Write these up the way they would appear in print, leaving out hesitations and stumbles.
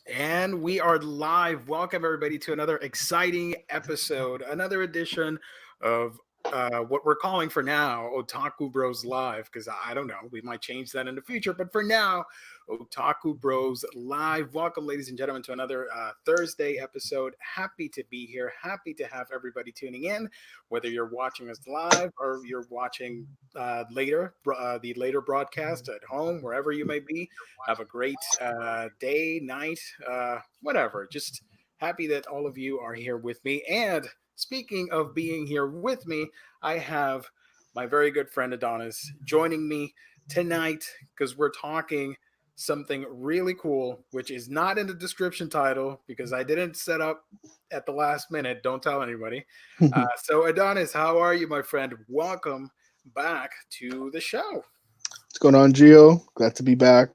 And we are live. Welcome, everybody, to another exciting episode, another edition of what we're calling for now Otaku Bros Live, because I don't know, we might change that in the future. But for now, Otaku Bros Live. Welcome, ladies and gentlemen, to another Thursday episode. Happy to be here. Happy to have everybody tuning in, whether you're watching us live or you're watching the later broadcast at home, wherever you may be. Have a great day, night, whatever. Just happy that all of you are here with me. And speaking of being here with me, I have my very good friend Adonis joining me tonight because we're talking something really cool, which is not in the description title because I didn't set up at the last minute. Don't tell anybody. So, Adonis, how are you, my friend? Welcome back to the show. What's going on, Gio? Glad to be back.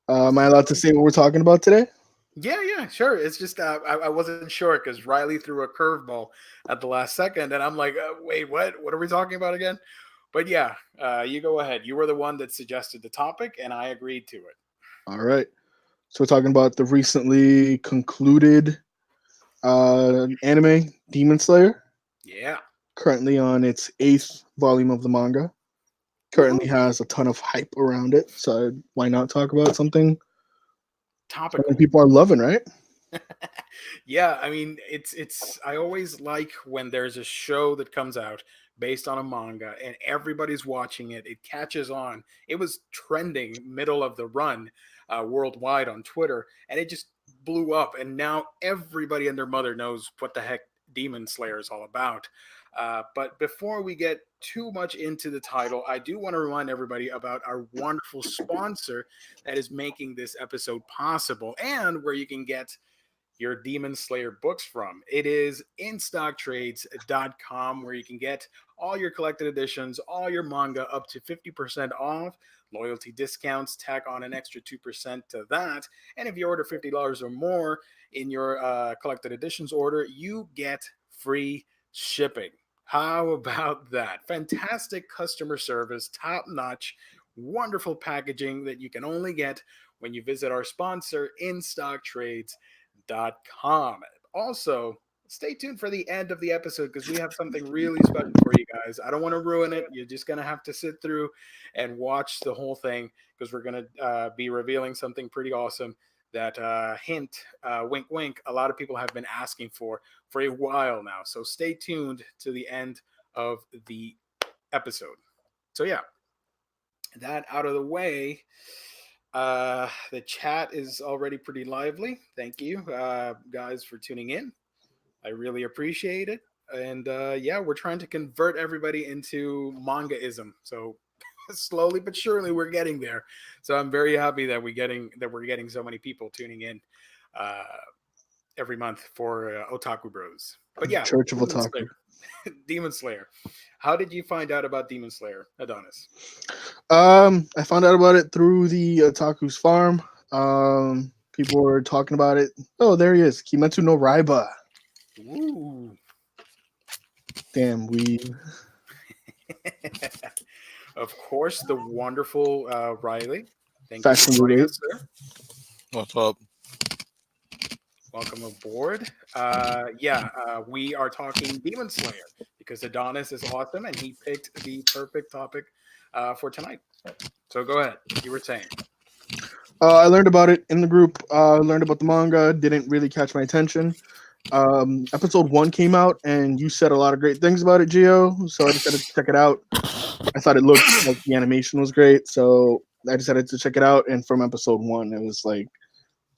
Am I allowed to say what we're talking about today? Yeah, sure. It's just I wasn't sure because Riley threw a curveball at the last second, and I'm like, wait, what? What are we talking about again? But yeah, you go ahead. You were the one that suggested the topic, and I agreed to it. All right. So we're talking about the recently concluded anime Demon Slayer, Yeah. currently on its eighth volume of the manga. Currently Woohoo. has a ton of hype around it. So why not talk about something Topical. people are loving, right? Yeah, I mean, it's. I always like when there's a show that comes out based on a manga and everybody's watching it. It catches on. It was trending middle of the run worldwide on Twitter, and it just blew up. And now everybody and their mother knows what the heck Demon Slayer is all about. But before we get too much into the title, I do want to remind everybody about our wonderful sponsor that is making this episode possible and where you can get your Demon Slayer books from. It is instocktrades.com where you can get all your collected editions, all your manga up to 50% off. Loyalty discounts tack on an extra 2% to that. And if you order $50 or more in your collected editions order, you get free shipping. How about that? Fantastic customer service, top notch, wonderful packaging that you can only get when you visit our sponsor, instocktrades.com. Also, stay tuned for the end of the episode because we have something really special for you guys. I don't want to ruin it. You're just going to have to sit through and watch the whole thing because we're going to be revealing something pretty awesome that hint, wink, wink, a lot of people have been asking for a while now. So stay tuned to the end of the episode. So, yeah, that out of the way, the chat is already pretty lively. Thank you, guys, for tuning in. I really appreciate it. And yeah, we're trying to convert everybody into mangaism. So slowly but surely, we're getting there. So I'm very happy that we're getting so many people tuning in uh, every month for Otaku Bros. But yeah, Church of Demon Otaku. Slayer. Demon Slayer. How did you find out about Demon Slayer, Adonis? I found out about it through the Otaku's farm. People were talking about it. Oh, there he is. Kimetsu no Raiba. Ooh. Damn, we Of course, the wonderful Riley. Thank you for fashionably joining late. us, sir. What's up? Welcome aboard. Yeah, we are talking Demon Slayer because Adonis is awesome and he picked the perfect topic for tonight. So go ahead. You were saying. I learned about it in the group. Learned about the manga. Didn't really catch my attention. Episode one came out, and you said a lot of great things about it, Gio. So I decided to check it out. I thought it looked like the animation was great, so I decided to check it out. And from episode one, it was like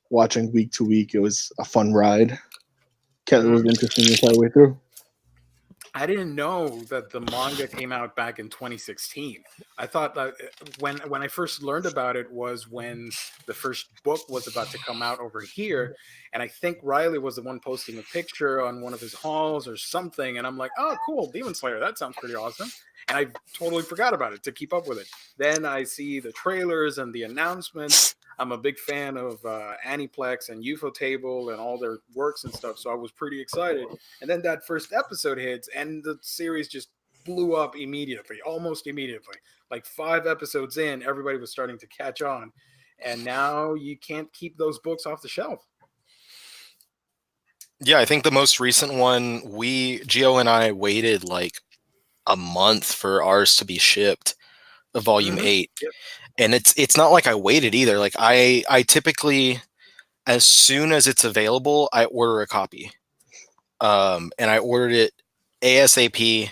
watching week to week. It was a fun ride. It was interesting the entire way through. I didn't know that the manga came out back in 2016. I thought that when I first learned about it was when the first book was about to come out over here, and I think Riley was the one posting a picture on one of his hauls or something, and I'm like, oh, cool, Demon Slayer, that sounds pretty awesome. And I totally forgot about it to keep up with it. Then I see the trailers and the announcements. I'm a big fan of Aniplex and UFO Table and all their works and stuff, so I was pretty excited. And then that first episode hits, and the series just blew up immediately, almost immediately. Like 5 episodes in, everybody was starting to catch on. and now you can't keep those books off the shelf. Yeah, I think the most recent one, Gio and I waited like a month for ours to be shipped, volume 8. Yep. And it's not like I waited either. Like I typically, as soon as it's available, I order a copy. And I ordered it ASAP.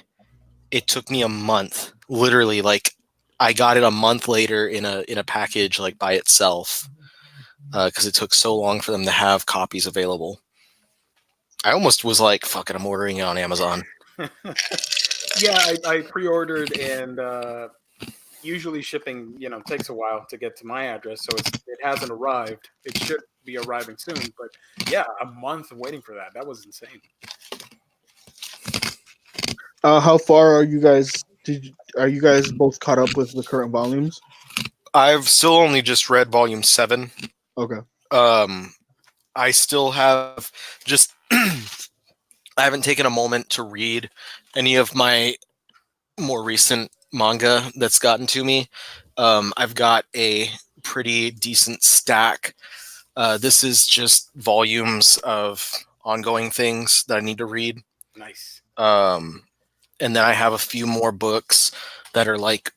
It took me a month, literally. Like I got it a month later in a package, like by itself, because it took so long for them to have copies available. I almost was like, "Fuck it, I'm ordering it on Amazon." Yeah, I pre-ordered, and usually shipping, takes a while to get to my address, so it hasn't arrived. It should be arriving soon, but yeah, a month waiting for that. That was insane. How far are you guys? Are you guys both caught up with the current volumes? I've still only just read volume 7. Okay. I still have just I haven't taken a moment to read any of my more recent manga that's gotten to me. I've got a pretty decent stack. This is just volumes of ongoing things that I need to read. Nice. And then I have a few more books that are like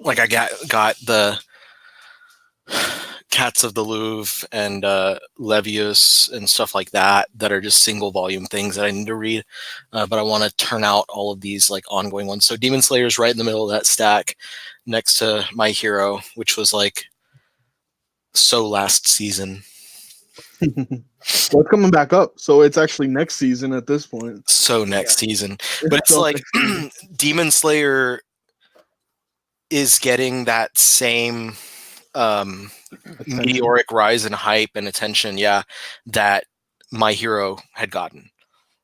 I got the Cats of the Louvre and Levius and stuff like that are just single volume things that I need to read. But I want to turn out all of these like ongoing ones. So Demon Slayer is right in the middle of that stack next to My Hero, which was like so last season. Well, it's coming back up, so it's actually next season at this point. So next season. But it's like Demon Slayer is getting that same meteoric rise in hype and attention, that My Hero had gotten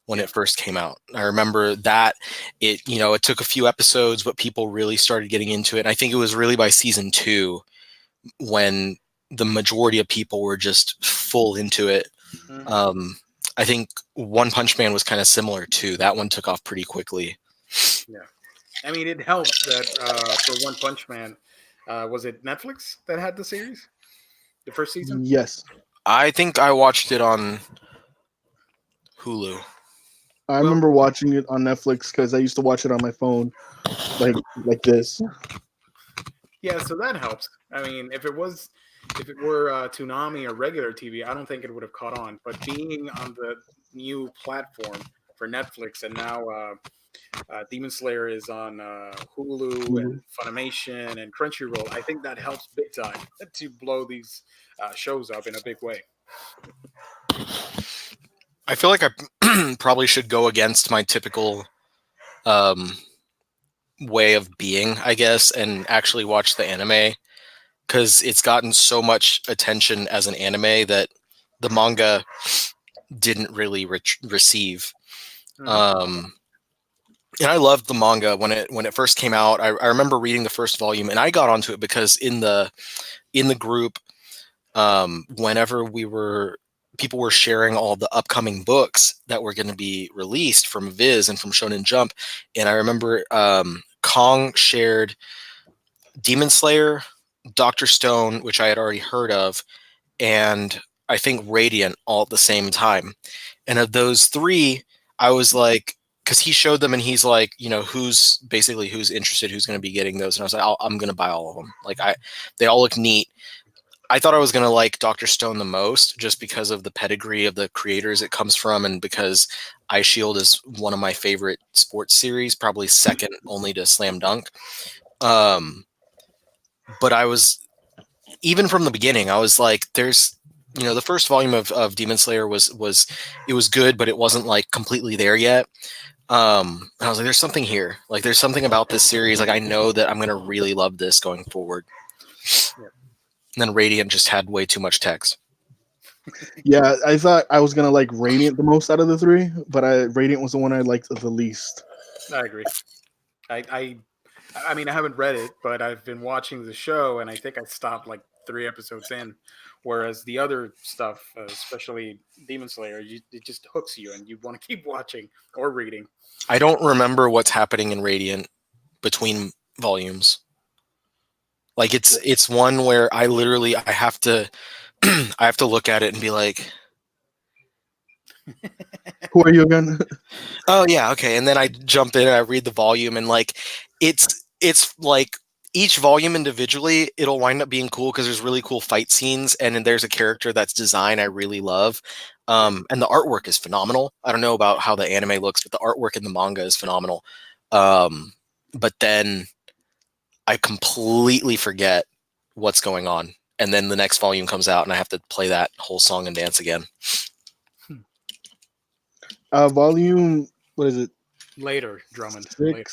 when it first came out. I remember that it took a few episodes, but people really started getting into it. And I think it was really by season 2 when the majority of people were just full into it. I think One Punch Man was kind of similar too. That one took off pretty quickly. Yeah. I mean, it helped that for One Punch Man, was it Netflix that had the series? The first season? Yes. I think I watched it on Hulu. I remember watching it on Netflix because I used to watch it on my phone, like this. Yeah, so that helps. I mean, if it were Toonami or regular TV, I don't think it would have caught on. But being on the new platform for Netflix, and now Demon Slayer is on Hulu and Funimation and Crunchyroll, I think that helps big time to blow these shows up in a big way. I feel like I probably should go against my typical way of being, I guess, and actually watch the anime, because it's gotten so much attention as an anime that the manga didn't really receive. And I loved the manga when it first came out. I remember reading the first volume, and I got onto it because in the group, whenever people were sharing all the upcoming books that were going to be released from Viz and from Shonen Jump, and I remember Kong shared Demon Slayer, Dr. Stone, which I had already heard of, and I think Radiant all at the same time. And of those 3, I was like, because he showed them and he's like, who's interested, who's going to be getting those. And I was like, I'm going to buy all of them. Like they all look neat. I thought I was going to like Dr. Stone the most just because of the pedigree of the creators it comes from. And because Ice Shield is one of my favorite sports series, probably second only to Slam Dunk. But I was, even from the beginning, I was like, there's, the first volume of Demon Slayer was good, but it wasn't like completely there yet. And I was like, there's something here. Like, there's something about this series. Like, I know that I'm going to really love this going forward. Yeah. And then Radiant just had way too much text. Yeah, I thought I was going to like Radiant the most out of the 3, but Radiant was the one I liked the least. I agree. I mean, I haven't read it, but I've been watching the show, and I think I stopped like 3 episodes in. Whereas the other stuff, especially Demon Slayer, it just hooks you, and you want to keep watching or reading. I don't remember what's happening in Radiant between volumes. Like it's one where I have to I have to look at it and be like, Who are you again? oh yeah, okay. And then I jump in and I read the volume, and like it's like each volume individually, it'll wind up being cool because there's really cool fight scenes, and then there's a character that's designed I really love. And the artwork is phenomenal. I don't know about how the anime looks, but the artwork in the manga is phenomenal. But then I completely forget what's going on. And then the next volume comes out and I have to play that whole song and dance again. Volume, what is it? Later, Drummond. Later.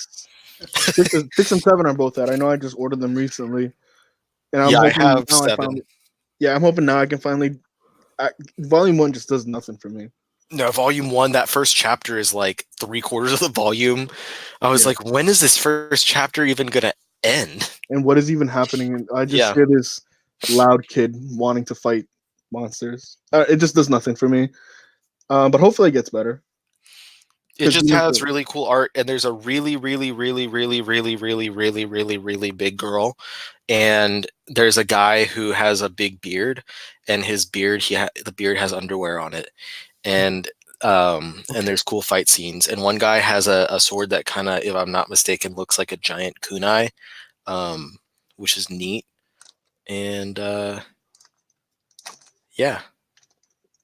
6 and 7 are both out. I know I just ordered them recently. And I'm Yeah, I hoping have now 7. I'm hoping now I can finally. Volume 1 just does nothing for me. No, volume 1, that first chapter is like 3/4 of the volume. I was like, when is this first chapter even going to end? And what is even happening? And I just hear this loud kid wanting to fight monsters. It just does nothing for me. But hopefully it gets better. It just has really cool art, and there's a really, really, really, really, really, really, really, really, really big girl, and there's a guy who has a big beard, and his beard, the beard has underwear on it, and there's cool fight scenes, and one guy has a sword that kind of, if I'm not mistaken, looks like a giant kunai, which is neat, and yeah.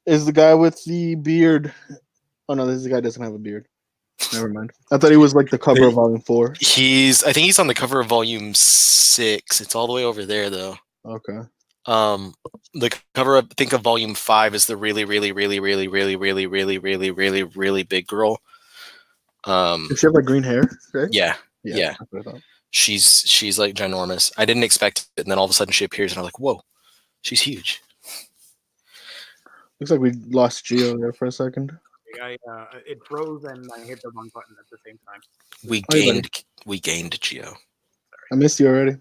Is the guy with the beard? Oh no, this guy doesn't have a beard. Never mind. I thought he was like the cover of volume 4. I think he's on the cover of volume 6. It's all the way over there though. Okay. The cover of volume 5 is the really, really, really, really, really, really, really, really, really, really big girl. Does she have like green hair? Right? Yeah. That's what I thought. She's like ginormous. I didn't expect it, and then all of a sudden she appears, and I'm like, whoa, she's huge. Looks like we lost Geo there for a second. It froze and I hit the wrong button at the same time. We gained Geo. I missed you already.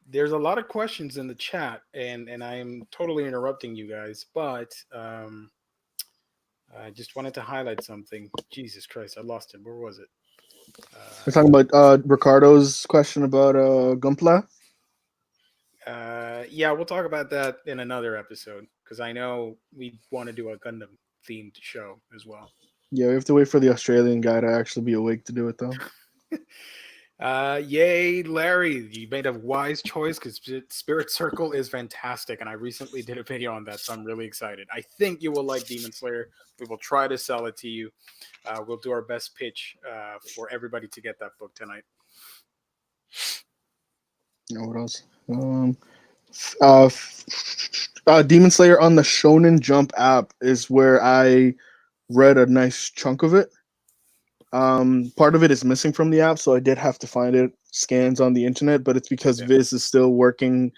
There's a lot of questions in the chat, and I'm totally interrupting you guys, but I just wanted to highlight something. Jesus Christ, I lost it. Where was it? We're talking about Ricardo's question about Gunpla. Yeah, we'll talk about that in another episode because I know we want to do a Gundam themed show as well. Yeah, we have to wait for the Australian guy to actually be awake to do it, though. Yay, Larry! You made a wise choice because Spirit Circle is fantastic, and I recently did a video on that, so I'm really excited. I think you will like Demon Slayer. We will try to sell it to you. We'll do our best pitch for everybody to get that book tonight. What else? Demon Slayer on the Shonen Jump app is where I read a nice chunk of it. Part of it is missing from the app, so I did have to find it scans on the internet, but it's because Viz is still working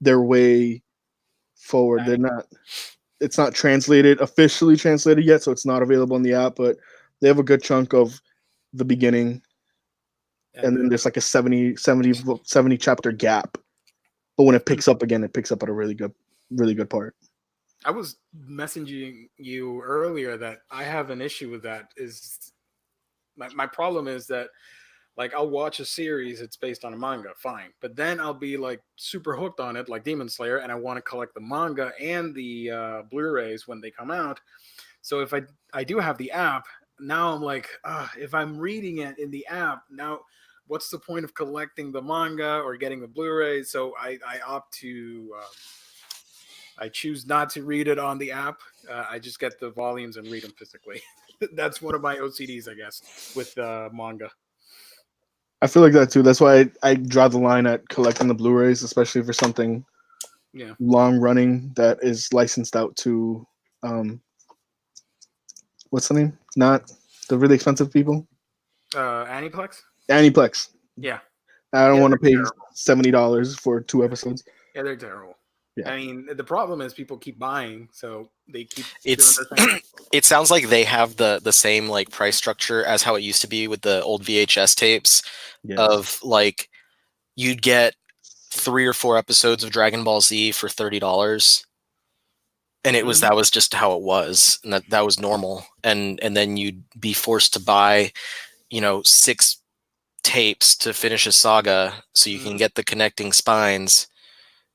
their way forward. It's not officially translated yet, so it's not available in the app, but they have a good chunk of the beginning. And then there's like a 70 chapter gap. But when it picks up again, it picks up at a really good part. I was messaging you earlier that I have an issue with that. Is my problem is that, like, I'll watch a series, it's based on a manga, fine. But then I'll be like super hooked on it, like Demon Slayer, and I want to collect the manga and the Blu-rays when they come out. So if I do have the app, now I'm like, if I'm reading it in the app, now what's the point of collecting the manga or getting the Blu-ray? So I opt to, I choose not to read it on the app. I just get the volumes and read them physically. That's one of my OCDs, I guess, with manga. I feel like that too. That's why I draw the line at collecting the Blu-rays, especially for something long running that is licensed out to, what's the name? Not the really expensive people. Aniplex? Aniplex. Yeah. I don't want to pay $70 for 2 episodes. Yeah, they're terrible. Yeah. I mean, the problem is people keep buying, so they keep doing their thing. It sounds like they have the same like price structure as how it used to be with the old VHS tapes of like you'd get 3 or 4 episodes of Dragon Ball Z for $30. And that was just how it was, and that was normal. And then you'd be forced to buy 6 tapes to finish a saga so you can get the connecting spines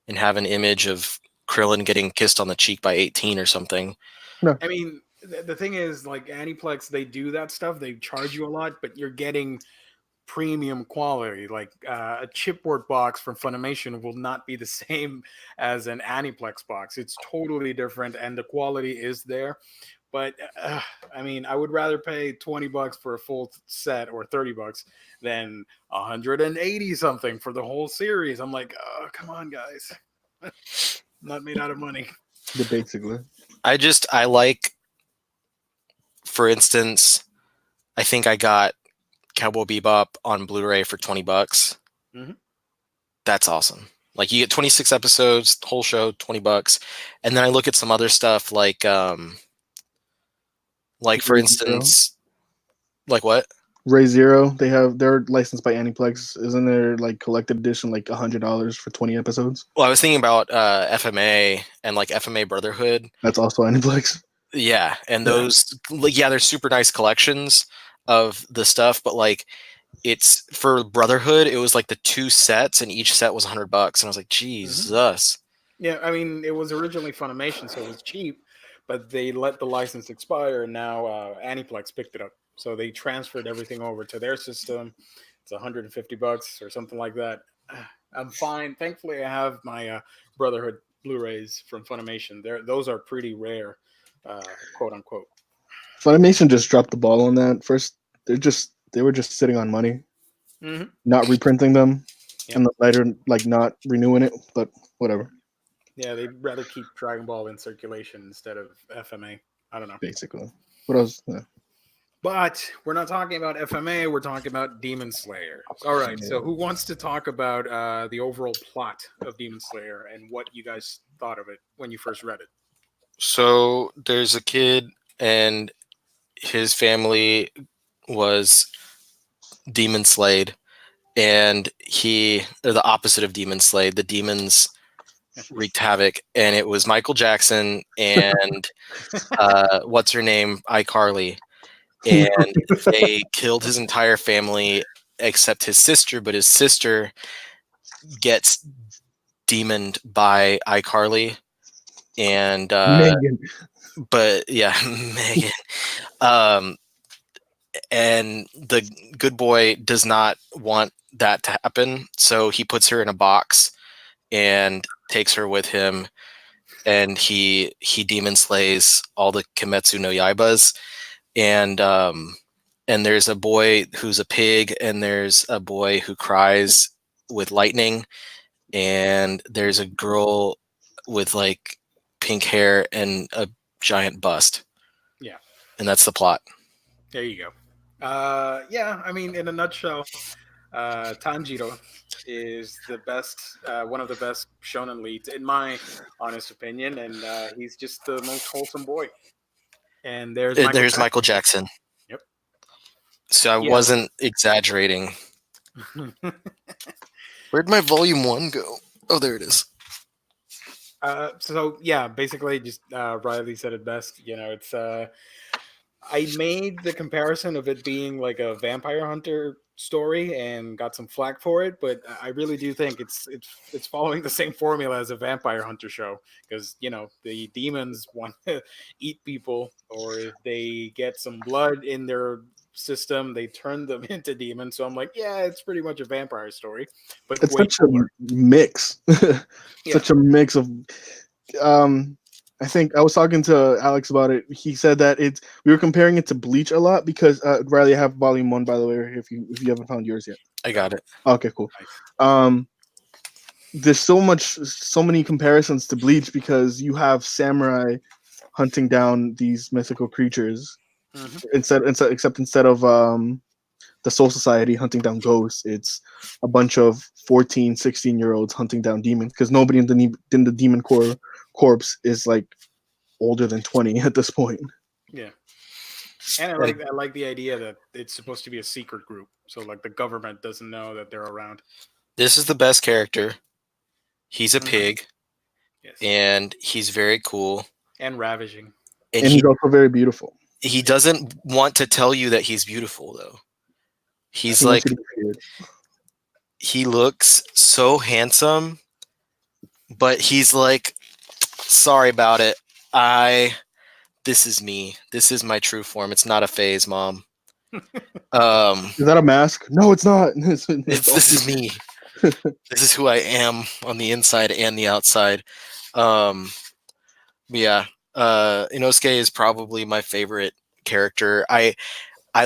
and have an image of Krillin getting kissed on the cheek by 18 or something. No. I mean, the thing is, like Aniplex, they do that stuff. They charge you a lot, but you're getting premium quality. Like a chipboard box from Funimation will not be the same as an Aniplex box. It's totally different, and the quality is there. But I mean, I would rather pay $20 for a full set or $30 than 180 something for the whole series. I'm like, oh, come on, guys. Not made out of money. Basically. I like, for instance, I think I got Cowboy Bebop on Blu-ray for $20. Mm-hmm. That's awesome. Like you get 26 episodes, whole show, $20. And then I look at some other stuff like for instance, like what? Ray Zero, they're licensed by Aniplex. Isn't there like collected edition like $100 for 20 episodes? Well, I was thinking about FMA and like FMA Brotherhood. That's also Aniplex. Yeah, and those they're super nice collections of the stuff, but like it's for Brotherhood, it was like the 2 sets and each set was $100 and I was like, Jesus. Yeah, I mean, it was originally Funimation, so it was cheap, but they let the license expire, and now Aniplex picked it up. So they transferred everything over to their system. It's $150 or something like that. I'm fine. Thankfully, I have my Brotherhood Blu-rays from Funimation. Those are pretty rare, quote unquote. Funimation just dropped the ball on that. First, they were just sitting on money, not reprinting them, and later like not renewing it. But whatever. Yeah, they'd rather keep Dragon Ball in circulation instead of FMA. I don't know. Basically, what else? Yeah. But we're not talking about FMA. We're talking about Demon Slayer. All right. So who wants to talk about the overall plot of Demon Slayer and what you guys thought of it when you first read it? So there's a kid and his family was demon slayed, and they're the opposite of demon slayed. The demons wreaked havoc, and it was Michael Jackson and what's her name, iCarly. And they killed his entire family except his sister, but his sister gets demoned by iCarly. And Megan. But yeah, Megan. And the good boy does not want that to happen, so he puts her in a box and takes her with him, and he demon slays all the Kimetsu no Yaibas. And there's a boy who's a pig, and there's a boy who cries with lightning, and there's a girl with like pink hair and a giant bust. Yeah. And that's the plot. There you go. Yeah, I mean, in a nutshell, Tanjiro is the best, one of the best shonen leads, in my honest opinion, and he's just the most wholesome boy. And there's Michael Jackson. Yep. So I wasn't exaggerating. Where'd my volume 1 go? Oh, there it is. So yeah, basically, just Riley said it best. It's I made the comparison of it being like a vampire hunter story and got some flack for it, but I really do think it's following the same formula as a vampire hunter show, because the demons want to eat people, or if they get some blood in their system, they turn them into demons. So I'm like, yeah, it's pretty much a vampire story, but it's such a mix. Such a mix of I think I was talking to Alex about it. He said that we were comparing it to Bleach a lot because Riley, I have volume 1, by the way, if you haven't found yours yet. I got it. Okay, cool. There's so many comparisons to Bleach because you have samurai hunting down these mythical creatures except instead of the Soul Society hunting down ghosts, it's a bunch of 14, 16-year-olds hunting down demons, because nobody in the demon corpse is like older than 20 at this point. Yeah. And I like the idea that it's supposed to be a secret group, so like the government doesn't know that they're around. This is the best character. He's a pig. Yes. And he's very cool. And ravaging. And he's also very beautiful. He doesn't want to tell you that he's beautiful, though. He's He wants like, you to be feared. he looks so handsome, but he's like, sorry about it. This is me. This is my true form. It's not a phase, Mom. Is that a mask? No, it's not. This is me. This is who I am on the inside and the outside. Yeah. Inosuke is probably my favorite character. I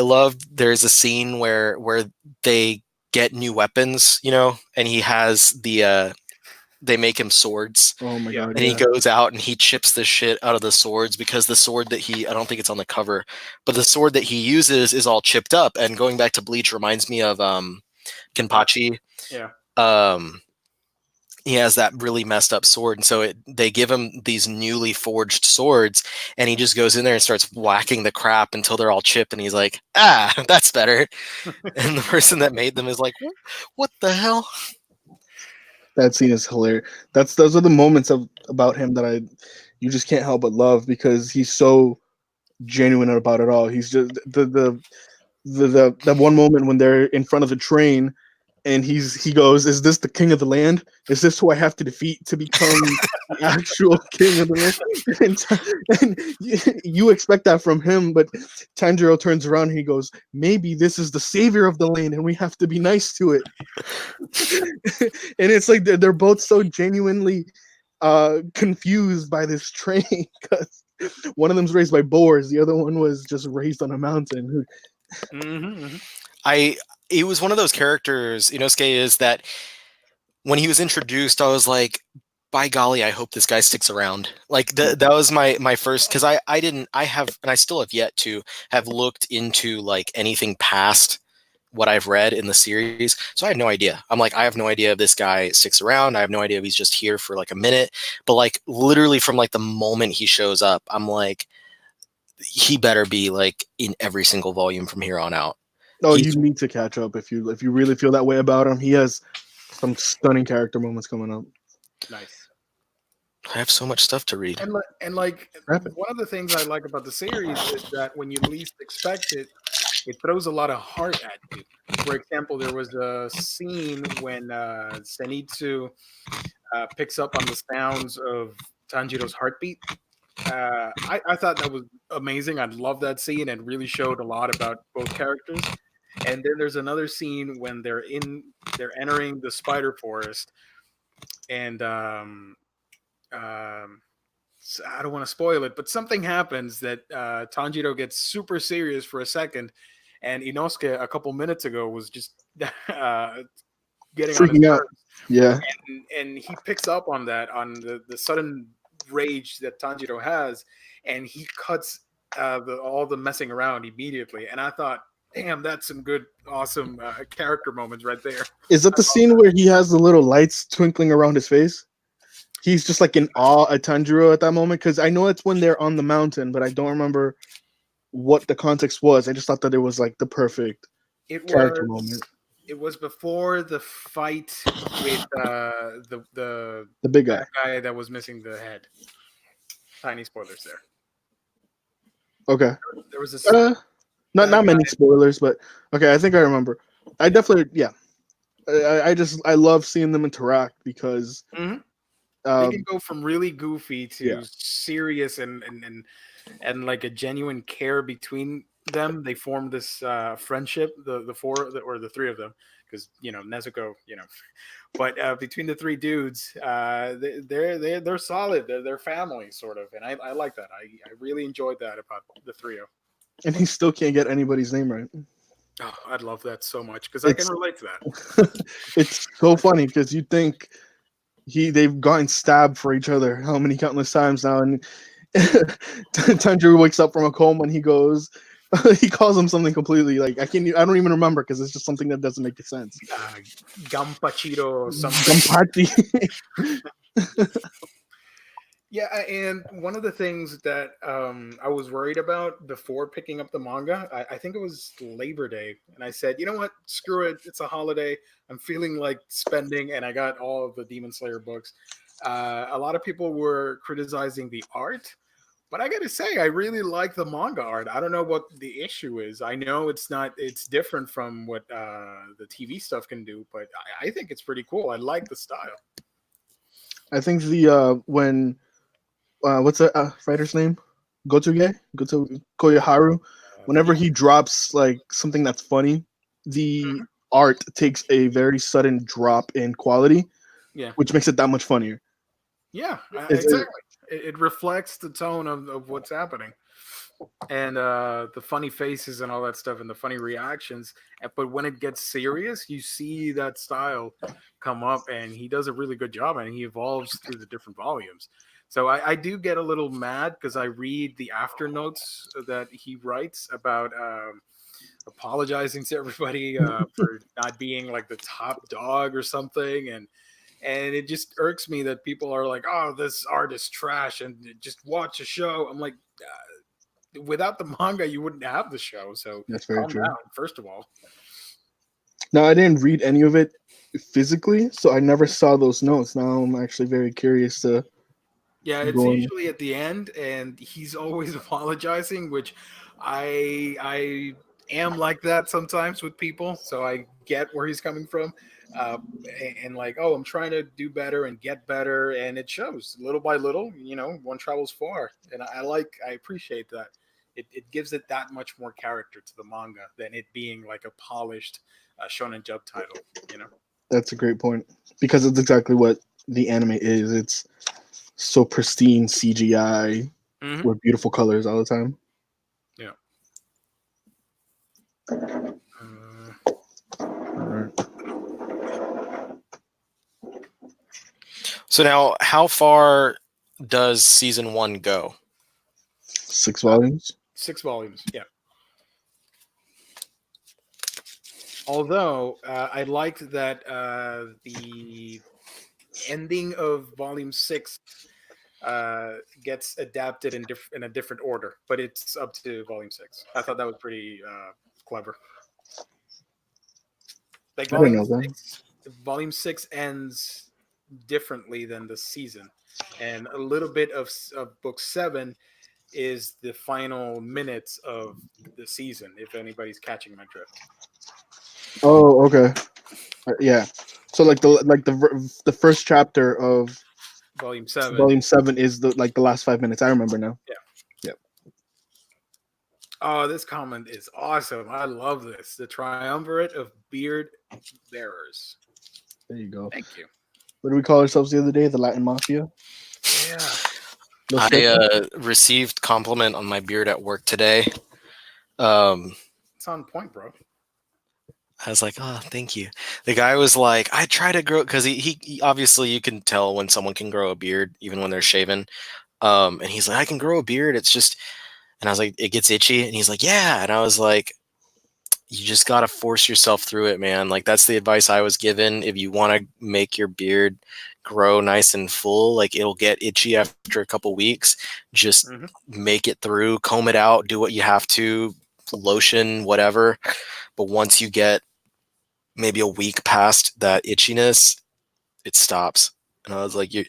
love there's a scene where they get new weapons, and he has they make him swords. Oh my god! And he goes out and he chips the shit out of the swords because the sword that I don't think it's on the cover, but the sword that he uses is all chipped up. And going back to Bleach reminds me of Kenpachi. Yeah. He has that really messed up sword, and so they give him these newly forged swords, and he just goes in there and starts whacking the crap until they're all chipped, and he's like, that's better. And the person that made them is like, what the hell? That scene is hilarious. Those are the moments about him that you just can't help but love because he's so genuine about it all. He's just the that one moment when they're in front of the train and he goes, "Is this the king of the land? Is this who I have to defeat to become the actual king of the land?" And you expect that from him, but Tanjiro turns around and he goes, "Maybe this is the savior of the land, and we have to be nice to it." And it's like they're both so genuinely confused by this train because one of them's raised by boars, the other one was just raised on a mountain. It was one of those characters, Inosuke is, that when he was introduced, I was like, by golly, I hope this guy sticks around. Like that was my first, because I have, and I still have yet to have looked into like anything past what I've read in the series. So I had no idea. I'm like, I have no idea if this guy sticks around. I have no idea if he's just here for like a minute. But like literally from like the moment he shows up, I'm like, he better be like in every single volume from here on out. Oh, you need to catch up if you really feel that way about him. He has some stunning character moments coming up. Nice. I have so much stuff to read. And like one of the things I like about the series is that when you least expect it, it throws a lot of heart at you. For example, there was a scene when Zenitsu picks up on the sounds of Tanjiro's heartbeat. I thought that was amazing. I love that scene and really showed a lot about both characters. And then there's another scene when they're entering the spider forest, and I don't want to spoil it, but something happens that Tanjiro gets super serious for a second, and Inosuke a couple minutes ago was just getting on his nerves. Yeah, and he picks up on that, on the sudden rage that Tanjiro has, and he cuts all the messing around immediately. And I thought, damn, that's some good, awesome character moments right there. Is that the scene where he has the little lights twinkling around his face? He's just like in awe at Tanjiro at that moment, because I know it's when they're on the mountain, but I don't remember what the context was. I just thought that it was like the perfect character moment. It was before the fight with the big guy that was missing the head. Tiny spoilers there. Okay. There was a not many spoilers, but okay, I think I remember. I definitely I love seeing them interact because they can go from really goofy to serious and like a genuine care between them. They form this friendship, the four or the three of them, because Nezuko, but between the three dudes, they're solid. They're family sort of, and I like that. I really enjoyed that about the trio. And he still can't get anybody's name right. Oh, I'd love that so much because I can relate to that. It's so funny because you think they've gotten stabbed for each other how many countless times now, and Tanjiro wakes up from a coma and he goes, he calls him something completely like I don't even remember because it's just something that doesn't make sense. Gampachiro or something. Gampachi. Yeah, and one of the things that I was worried about before picking up the manga, I think it was Labor Day, and I said, you know what, screw it, it's a holiday, I'm feeling like spending, and I got all of the Demon Slayer books. A lot of people were criticizing the art, But I gotta say, I really like the manga art. I don't know what the issue is. I know it's different from what the TV stuff can do, but I think it's pretty cool. I like the style. I think the when what's the writer's name? Goto Koyaharu. Whenever he drops like something that's funny, the art takes a very sudden drop in quality, Yeah, which makes it that much funnier. yeah, It's, exactly. It reflects the tone of what's happening, and the funny faces and all that stuff, and the funny reactions. But when it gets serious, you see that style come up, and he does a really good job, and he evolves through the different volumes. So I do get a little mad because I read the after notes that he writes about apologizing to everybody for not being like the top dog or something, and it just irks me that people are like, "Oh, this art is trash," and just watch a show. I'm like, without the manga, you wouldn't have the show. So that's very calm true. down, first of all. Now I didn't read any of it physically, so I never saw those notes. Now I'm actually very curious to Yeah, it's go on. usually at the end, and he's always apologizing, which I am like that sometimes with people, so I get where he's coming from. Uh, and like, oh, I'm trying to do better and get better, and it shows little by little. One travels far, and I appreciate that. It gives it that much more character to the manga than it being like a polished Shonen Jump title. You know. That's a great point because it's exactly what the anime is. It's so pristine CGI Mm-hmm. with beautiful colors all the time. Yeah. Alright. So now, how far does season 1 go? 6 volumes. 6 volumes. Yeah. Although I liked that the ending of volume 6 gets adapted in a different order, but it's up to volume 6. I thought that was pretty clever. Like I didn't know that. volume 6 ends differently than the season, and a little bit of book 7 is the final minutes of the season. If anybody's catching my drift. Oh, okay. Yeah. So like the first chapter of Volume 7. volume 7 is the last 5 minutes. I remember now. Yeah. Yep. Oh, this comment is awesome. I love this. The triumvirate of beard bearers. There you go. Thank you. What did we call ourselves the other day? The Latin Mafia. Yeah. I received compliment on my beard at work today. It's on point, bro. I was like, oh, thank you. The guy was like, I try to grow, because he obviously, you can tell when someone can grow a beard even when they're shaven. And he's like, I can grow a beard. It's just, and I was like, it gets itchy. And he's like, yeah. And I was like, you just got to force yourself through it, man. Like, that's the advice I was given. If you want to make your beard grow nice and full, like, it'll get itchy after a couple weeks. Just make it through, comb it out, do what you have to, lotion, whatever. But once you get maybe a week past that itchiness, it stops. And I was like, you're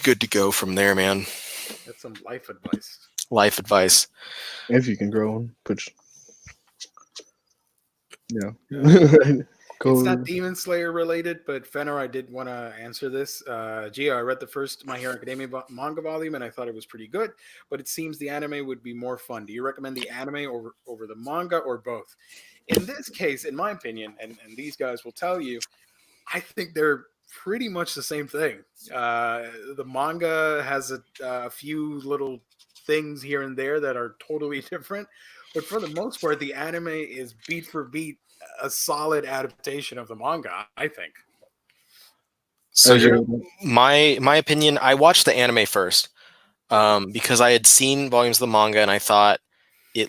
good to go from there, man. That's some life advice. Life advice. If you can grow one, yeah. It's not Demon Slayer related, but Fenner, I did want to answer this. Gio, I read the first My Hero Academia manga volume, and I thought it was pretty good, but it seems the anime would be more fun. Do you recommend the anime over the manga, or both? In this case, in my opinion, and these guys will tell you, I think they're pretty much the same thing. The manga has a few little things here and there that are totally different, but for the most part, the anime is beat for beat a solid adaptation of the manga, I think. So my opinion, I watched the anime first because I had seen volumes of the manga and I thought it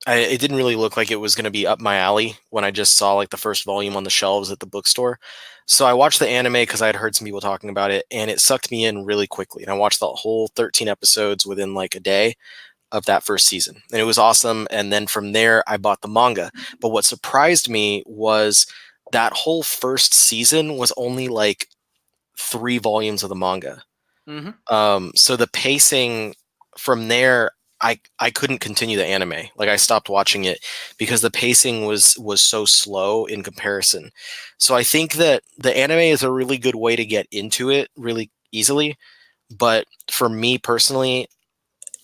didn't really look like it was going to be up my alley when I just saw like the first volume on the shelves at the bookstore. So I watched the anime because I had heard some people talking about it, and it sucked me in really quickly. And I watched the whole 13 episodes within like a day of that first season, and it was awesome. And then from there, I bought the manga. But what surprised me was that whole first season was only like 3 volumes of the manga. So the pacing from there, I couldn't continue the anime. Like I stopped watching it because the pacing was so slow in comparison. So I think that the anime is a really good way to get into it really easily. But for me personally,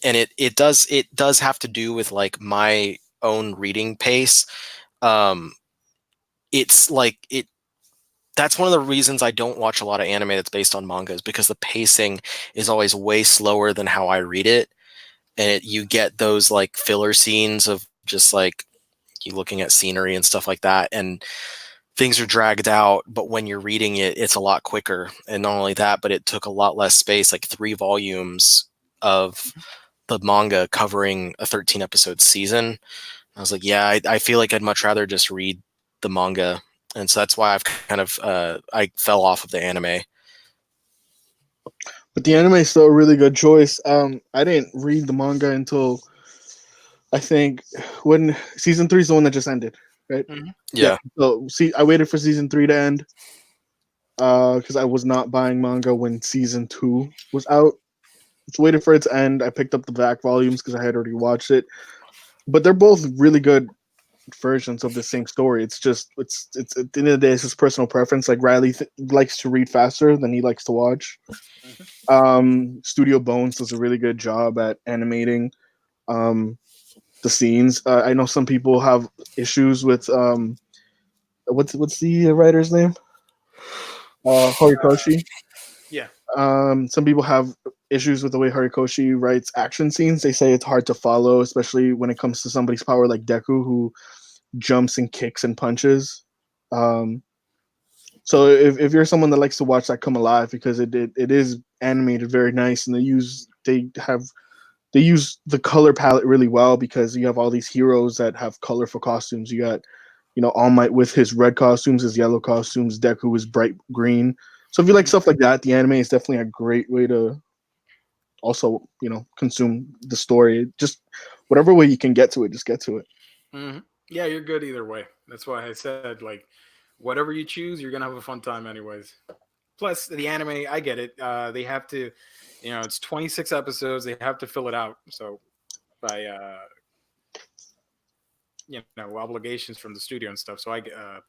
and it does have to do with like my own reading pace. Um, it's like it that's one of the reasons I don't watch a lot of anime that's based on manga is because the pacing is always way slower than how I read it. And you get those like filler scenes of just like you looking at scenery and stuff like that. And things are dragged out. But when you're reading it, it's a lot quicker. And not only that, but it took a lot less space, like 3 volumes of the manga covering a 13 episode season. I was like, yeah, I feel like I'd much rather just read the manga. And so that's why I've kind of I fell off of the anime. But the anime is still a really good choice. I didn't read the manga until I think when season 3 is the one that just ended, right? Yeah. So I waited for season 3 to end because I was not buying manga when season 2 was out. Just waited for it to end. I picked up the back volumes because I had already watched it. But they're both really good versions of the same story. It's just it's at the end of the day, it's just personal preference. Like Riley likes to read faster than he likes to watch. Studio Bones does a really good job at animating the scenes. I know some people have issues with what's the writer's name? Horikoshi. Yeah. Some people have issues with the way Horikoshi writes action scenes. They say it's hard to follow, especially when it comes to somebody's power like Deku, who jumps and kicks and punches. So if you're someone that likes to watch that come alive, because it is animated very nice, and they use the color palette really well, because you have all these heroes that have colorful costumes. You got, All Might with his red costumes, his yellow costumes, Deku is bright green. So if you like stuff like that, the anime is definitely a great way to also, consume the story. Just whatever way you can get to it, just get to it. Yeah, you're good either way. That's why I said, like, whatever you choose, you're gonna have a fun time anyways. Plus, the anime, I get it. They have to, it's 26 episodes. They have to fill it out. So by obligations from the studio and stuff. So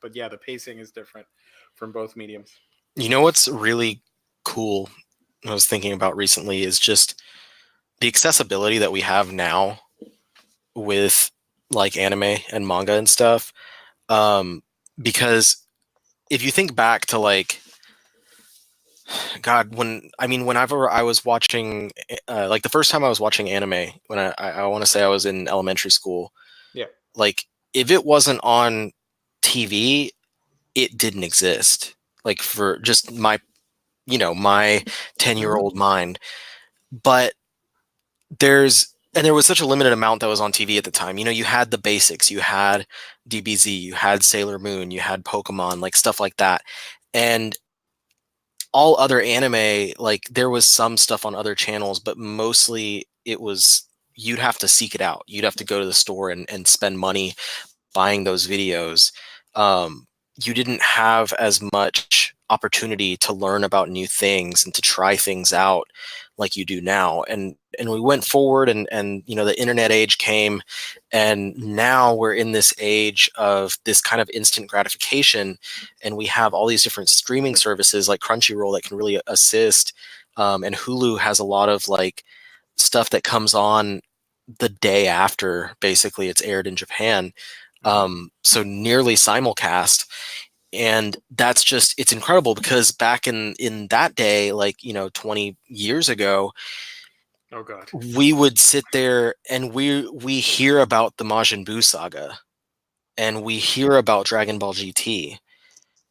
but yeah, the pacing is different from both mediums. You know what's really cool? I was thinking about recently is just the accessibility that we have now with like anime and manga and stuff. Because if you think back to like, God, whenever I was watching, like the first time I was watching anime, when I want to say I was in elementary school. Yeah. Like if it wasn't on TV, it didn't exist. Like for just my 10-year-old mind. But there was such a limited amount that was on TV at the time. You had the basics, you had DBZ, you had Sailor Moon, you had Pokemon, like stuff like that. And all other anime, like there was some stuff on other channels, but mostly it was, you'd have to seek it out. You'd have to go to the store and spend money buying those videos. You didn't have as much opportunity to learn about new things and to try things out like you do now. And we went forward, and the internet age came, and now we're in this age of this kind of instant gratification, and we have all these different streaming services like Crunchyroll that can really assist. And Hulu has a lot of like stuff that comes on the day after basically it's aired in Japan. So nearly simulcast. And that's just, it's incredible because back in that day, like, 20 years ago, oh God, we would sit there and we hear about the Majin Buu saga and we hear about Dragon Ball GT.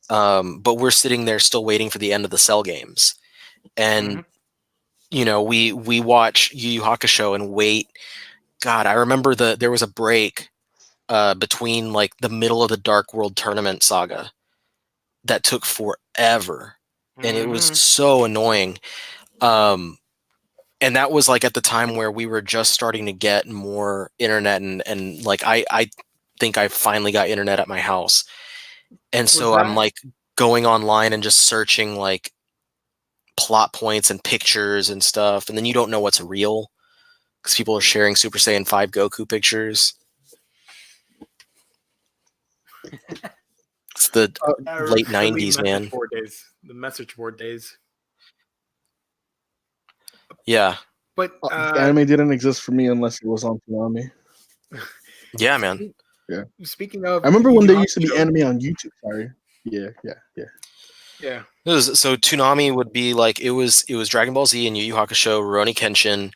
But we're sitting there still waiting for the end of the Cell games. And, we watch Yu Yu Hakusho and wait. God, I remember there was a break between like the middle of the Dark World Tournament saga that took forever, and it was so annoying. And that was like at the time where we were just starting to get more internet, and like I think I finally got internet at my house, and so I'm like going online and just searching like plot points and pictures and stuff, and then you don't know what's real because people are sharing Super Saiyan 5 Goku pictures. It's the late Early 90s, man. board days, the message board days. Yeah. But Anime didn't exist for me unless it was on Toonami. Yeah, man. Yeah. Speaking of, I remember when Yu there Yu used to be Hakusho- anime on YouTube. Sorry. Yeah. Yeah. So Toonami would be like it was Dragon Ball Z and Yu Yu Hakusho, Rurouni Kenshin,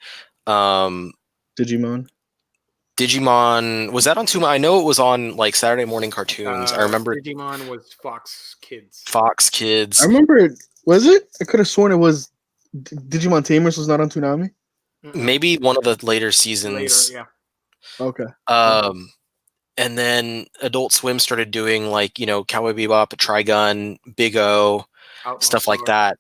Digimon. Digimon. Was that on Toonami? I know it was on like Saturday morning cartoons. I remember Digimon was Fox Kids. Fox Kids. I remember it. Was it? I could have sworn it was Digimon Tamers was not on Toonami. Maybe one of the later seasons. Later, yeah. Okay. And then Adult Swim started doing like, you know, Cowboy Bebop, Trigun, Big O, Outlaw stuff like Star. that.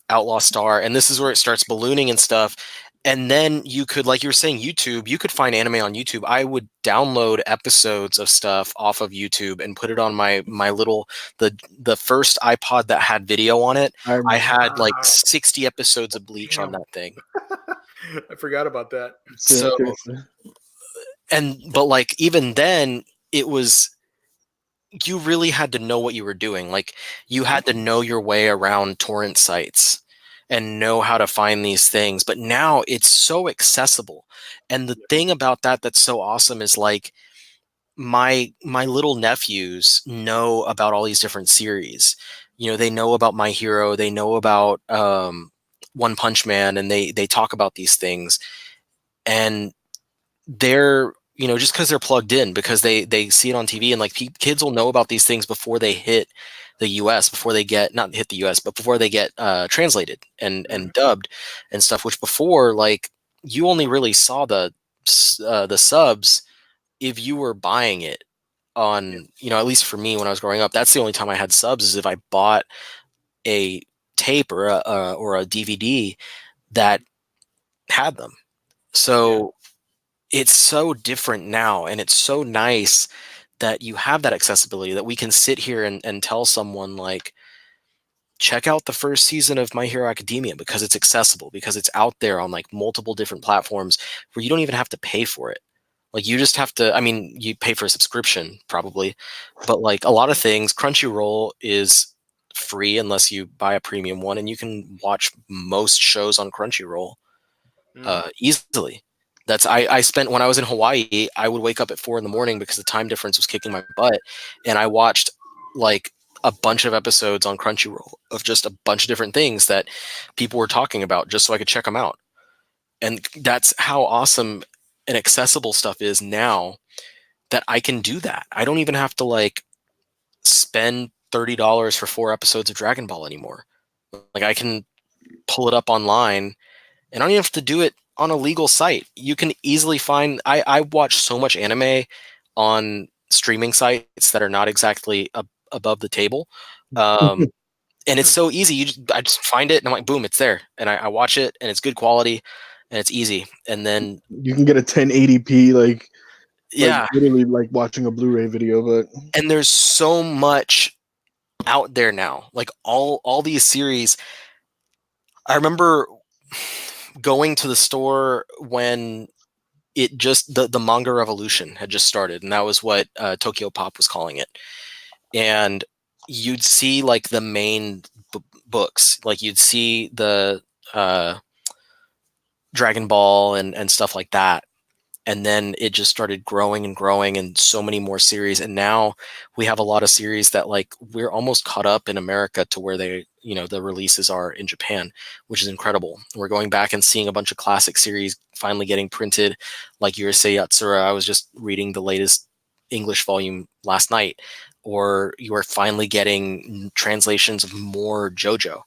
Outlaw Star. And this is where it starts ballooning and stuff. And then you could, like you were saying, YouTube, you could find anime on YouTube. I would download episodes of stuff off of YouTube and put it on my little the first iPod that had video on it. I had like 60 episodes of Bleach on that thing. I forgot about that. So but like even then it was, you really had to know what you were doing. Like you had to know your way around torrent sites and know how to find these things. But now it's so accessible. And the thing about that that's so awesome is like my little nephews know about all these different series. You know, they know about My Hero, they know about One Punch Man, and they talk about these things. And they're, you know, just because they're plugged in, because they see it on TV, and like kids will know about these things before they hit the US, before they get not hit the US, but before they get translated and dubbed and stuff. Which before, like, you only really saw the subs if you were buying it on, you know, at least for me when I was growing up, that's the only time I had subs, is if I bought a tape or a DVD that had them. So it's so different now, and it's so nice that you have that accessibility, that we can sit here and tell someone like, check out the first season of My Hero Academia, because it's accessible, because it's out there on like multiple different platforms where you don't even have to pay for it. Like you just have to, I mean, you pay for a subscription probably, but like a lot of things, Crunchyroll is free unless you buy a premium one, and you can watch most shows on Crunchyroll easily. That's I spent, when I was in Hawaii, I would wake up at 4 a.m. because the time difference was kicking my butt, and I watched like a bunch of episodes on Crunchyroll of just a bunch of different things that people were talking about, just so I could check them out. And that's how awesome and accessible stuff is now, that I can do that. I don't even have to like spend $30 for 4 episodes of Dragon Ball anymore. Like I can pull it up online, and I don't even have to do it on a legal site. You can easily find, I watch so much anime on streaming sites that are not exactly above the table. And it's so easy. I just find it and I'm like, boom, it's there. And I watch it, and it's good quality and it's easy. And then you can get a 1080p, like yeah, literally like watching a Blu-ray video. But and there's so much out there now, like all these series. I remember going to the store when it just, the manga revolution had just started, and that was what Tokyo Pop was calling it. And you'd see like the main books, like you'd see the Dragon Ball and stuff like that. And then it just started growing and growing, and so many more series. And now we have a lot of series that like we're almost caught up in America to where they, you know, the releases are in Japan, which is incredible. We're going back and seeing a bunch of classic series finally getting printed, like Yurusei Yatsura. I was just reading the latest English volume last night. Or you are finally getting translations of more JoJo,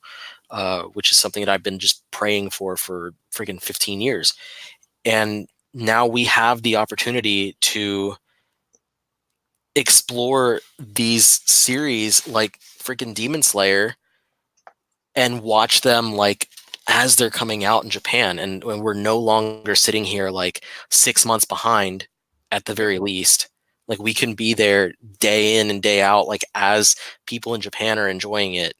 which is something that I've been just praying for freaking 15 years. And now we have the opportunity to explore these series like freaking Demon Slayer and watch them like as they're coming out in Japan. And when we're no longer sitting here like 6 months behind at the very least, like we can be there day in and day out, like as people in Japan are enjoying it.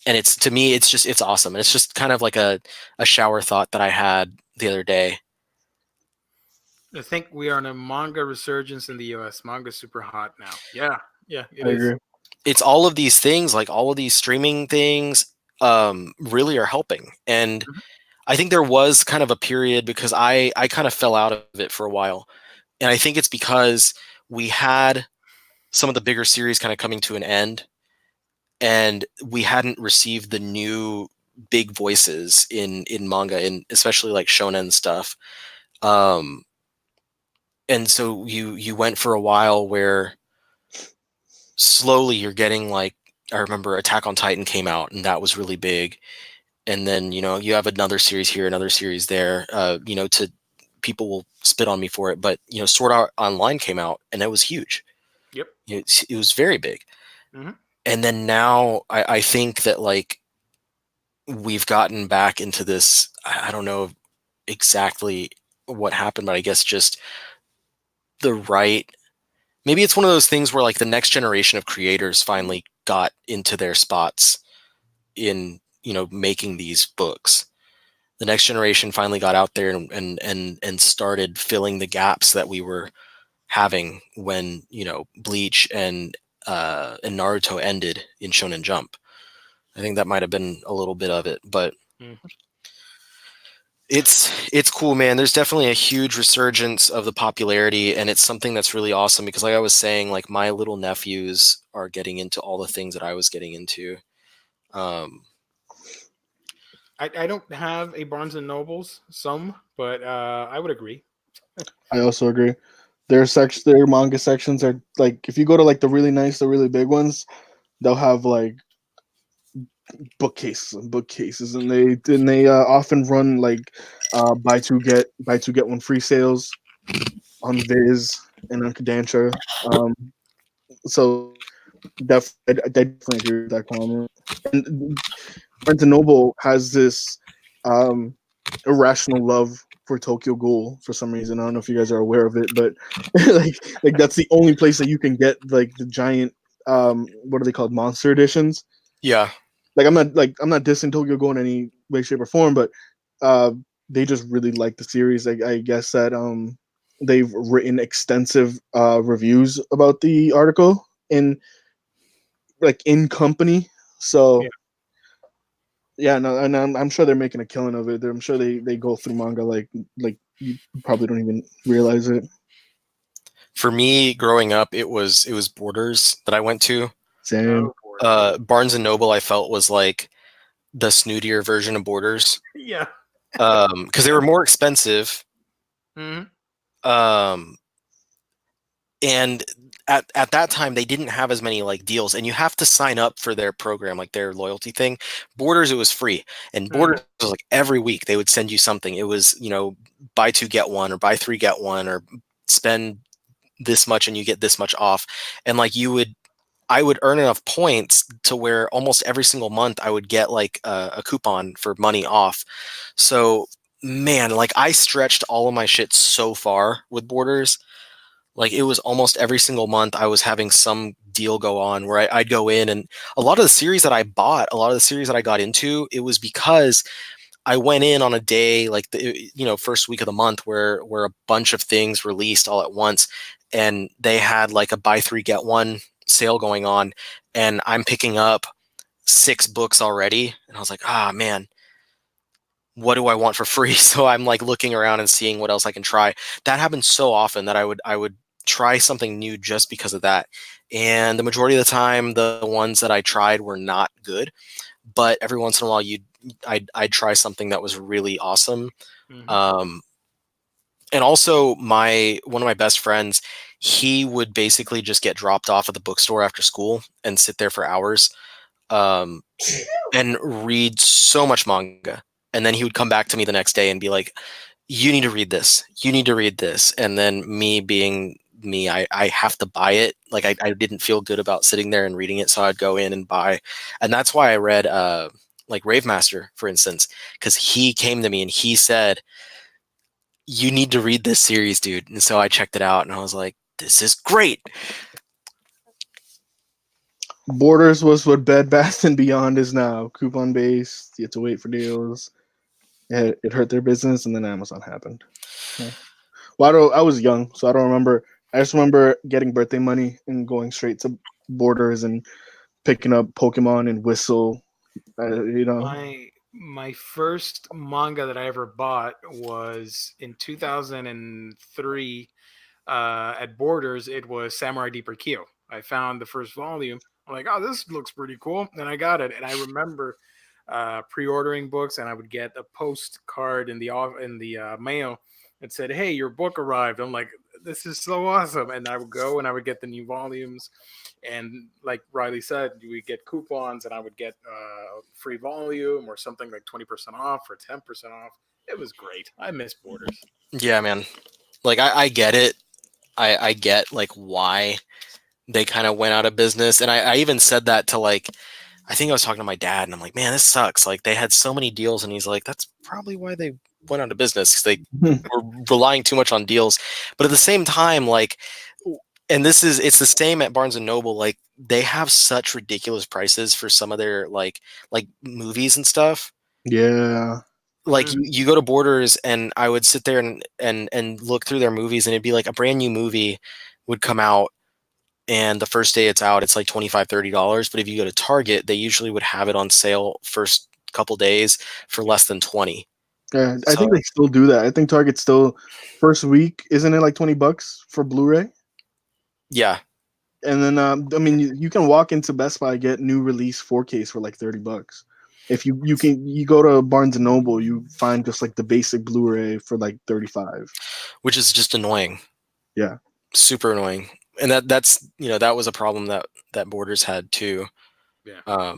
and it's, to me, it's awesome. And it's just kind of like a shower thought that I had the other day. I think we are in a manga resurgence in the US. Manga's super hot now. Yeah, it I is. agree. It's all of these things, like all of these streaming things, really are helping. And Mhm. I think there was kind of a period, because I kind of fell out of it for a while. And I think it's because we had some of the bigger series kind of coming to an end, and we hadn't received the new big voices in manga, and especially like shonen stuff. Um, and so you went for a while where slowly you're getting, like, I remember Attack on Titan came out, and that was really big. And then, you have another series here, another series there. To people will spit on me for it, but Sword Art Online came out, and it was huge. Yep. It was very big. Mhm. And then now I think that, like, we've gotten back into this. I don't know exactly what happened, but I guess just the right. Maybe it's one of those things where, like, the next generation of creators finally got into their spots in making these books. The next generation finally got out there and started filling the gaps that we were having when Bleach and Naruto ended in Shonen Jump. I think that might have been a little bit of it, but Mhm. it's cool, man. There's definitely a huge resurgence of the popularity, and it's something that's really awesome, because, like I was saying, like, my little nephews are getting into all the things that I was getting into. Um, I don't have a Barnes and Nobles, but I would agree. I also agree. Their manga sections are like, if you go to like the really nice, the really big ones, they'll have like bookcases and bookcases, and they often run like buy two get one free sales on Viz and on Kodansha. So I definitely agree with that comment. And Barnes and Noble has this um, irrational love for Tokyo Ghoul for some reason. I don't know if you guys are aware of it, but like that's the only place that you can get like the giant what are they called, monster editions. yeah, Like I'm not dissing Tokyo Ghoul in any way, shape, or form, but uh, they just really like the series. I guess that they've written extensive reviews about the article in company. Yeah. So yeah, no, and I'm sure they're making a killing of it. I'm sure they go through manga like you probably don't even realize it. for me growing up, it was Borders that I went to. Same. Oh, Borders. Barnes and Noble, I felt, was like the snootier version of Borders, Yeah. because they were more expensive. Mhm. Um, and at that time they didn't have as many like deals, and you have to sign up for their program, like their loyalty thing. Borders, it was free, and Mhm. Borders was like every week they would send you something. It was buy two get one, or buy three get one, or spend this much and you get this much off. And like I would earn enough points to where almost every single month I would get like a coupon for money off. So, man, like, I stretched all of my shit so far with Borders. Like, it was almost every single month I was having some deal go on where I'd go in, and a lot of the series that I bought, a lot of the series that I got into, it was because I went in on a day like the first week of the month where a bunch of things released all at once, and they had like a buy three get one sale going on, and I'm picking up 6 books already, and I was like, ah, man, what do I want for free? So I'm like looking around and seeing what else I can try. That happens so often that I would try something new just because of that. And the majority of the time, the ones that I tried were not good. But every once in a while, I'd try something that was really awesome. Mhm. Um, and also, one of my best friends, he would basically just get dropped off at the bookstore after school and sit there for hours, um, and read so much manga. And then he would come back to me the next day and be like, "You need to read this. You need to read this." And then, me being me, I have to buy it. Like, I didn't feel good about sitting there and reading it, so I'd go in and buy. And that's why I read like Rave Master, for instance, because he came to me and he said, "You need to read this series, dude." And so I checked it out and I was like, "This is great." Borders was what Bed Bath and Beyond is now. Coupon based. You have to wait for deals. It hurt their business, and then Amazon happened. Yeah. Well, I was young, so I don't remember. I just remember getting birthday money and going straight to Borders and picking up Pokemon and Whistle. You know. My first manga that I ever bought was in 2003 at Borders. It was Samurai Deeper Kyo. I found the first volume. I'm like, oh, this looks pretty cool, and I got it. And I remember pre-ordering books, and I would get a postcard in the mail that said, "Hey, your book arrived." I'm like, this is so awesome, and I would go and I would get the new volumes, and like Riley said, we get coupons, and I would get a free volume or something like 20% off or 10% off. It was great. I miss Borders. Yeah, man. Like I get it. I get like why they kind of went out of business, and I even said that to like, I think I was talking to my dad, and I'm like, man, this sucks. Like they had so many deals, and he's like, that's probably why they went out of business, because they were relying too much on deals. But at the same time, like, and it's the same at Barnes and Noble. Like they have such ridiculous prices for some of their like movies and stuff. Yeah. Like you go to Borders, and I would sit there and look through their movies, and it'd be like a brand new movie would come out, and the first day it's out, it's like $25-$30. But if you go to Target, they usually would have it on sale first couple days for less than 20. Yeah, I So think they still do that. I think Target still first week, isn't it like $20 for Blu-ray? yeah, And then I mean you can walk into Best Buy, get new release 4Ks for like $30. If you go to Barnes and Noble, you find just like the basic Blu-ray for like 35. which is just annoying. Yeah. Super annoying. And that's that was a problem that Borders had too. Yeah.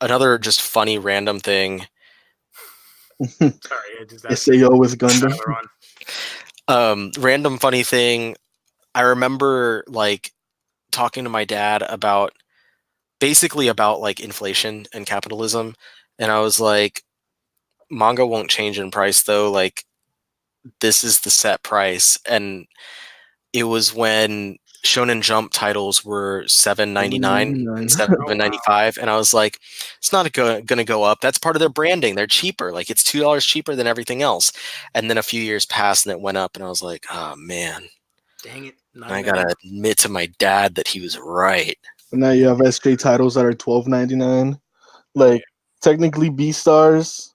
Another just funny random thing. Sorry, I just SAO with Gundam. Random funny thing. I remember like talking to my dad about basically about like inflation and capitalism, and I was like, manga won't change in price though. Like this is the set price. And it was when Shonen Jump titles were $7.99 and $7.95, and I was like, it's not going to go up. That's part of their branding. They're cheaper. Like it's $2 cheaper than everything else. And then a few years passed, and it went up, and I was like, oh man, dang it! I gotta admit to my dad that he was right. And now you have SJ titles that are $12.99. Like technically B Stars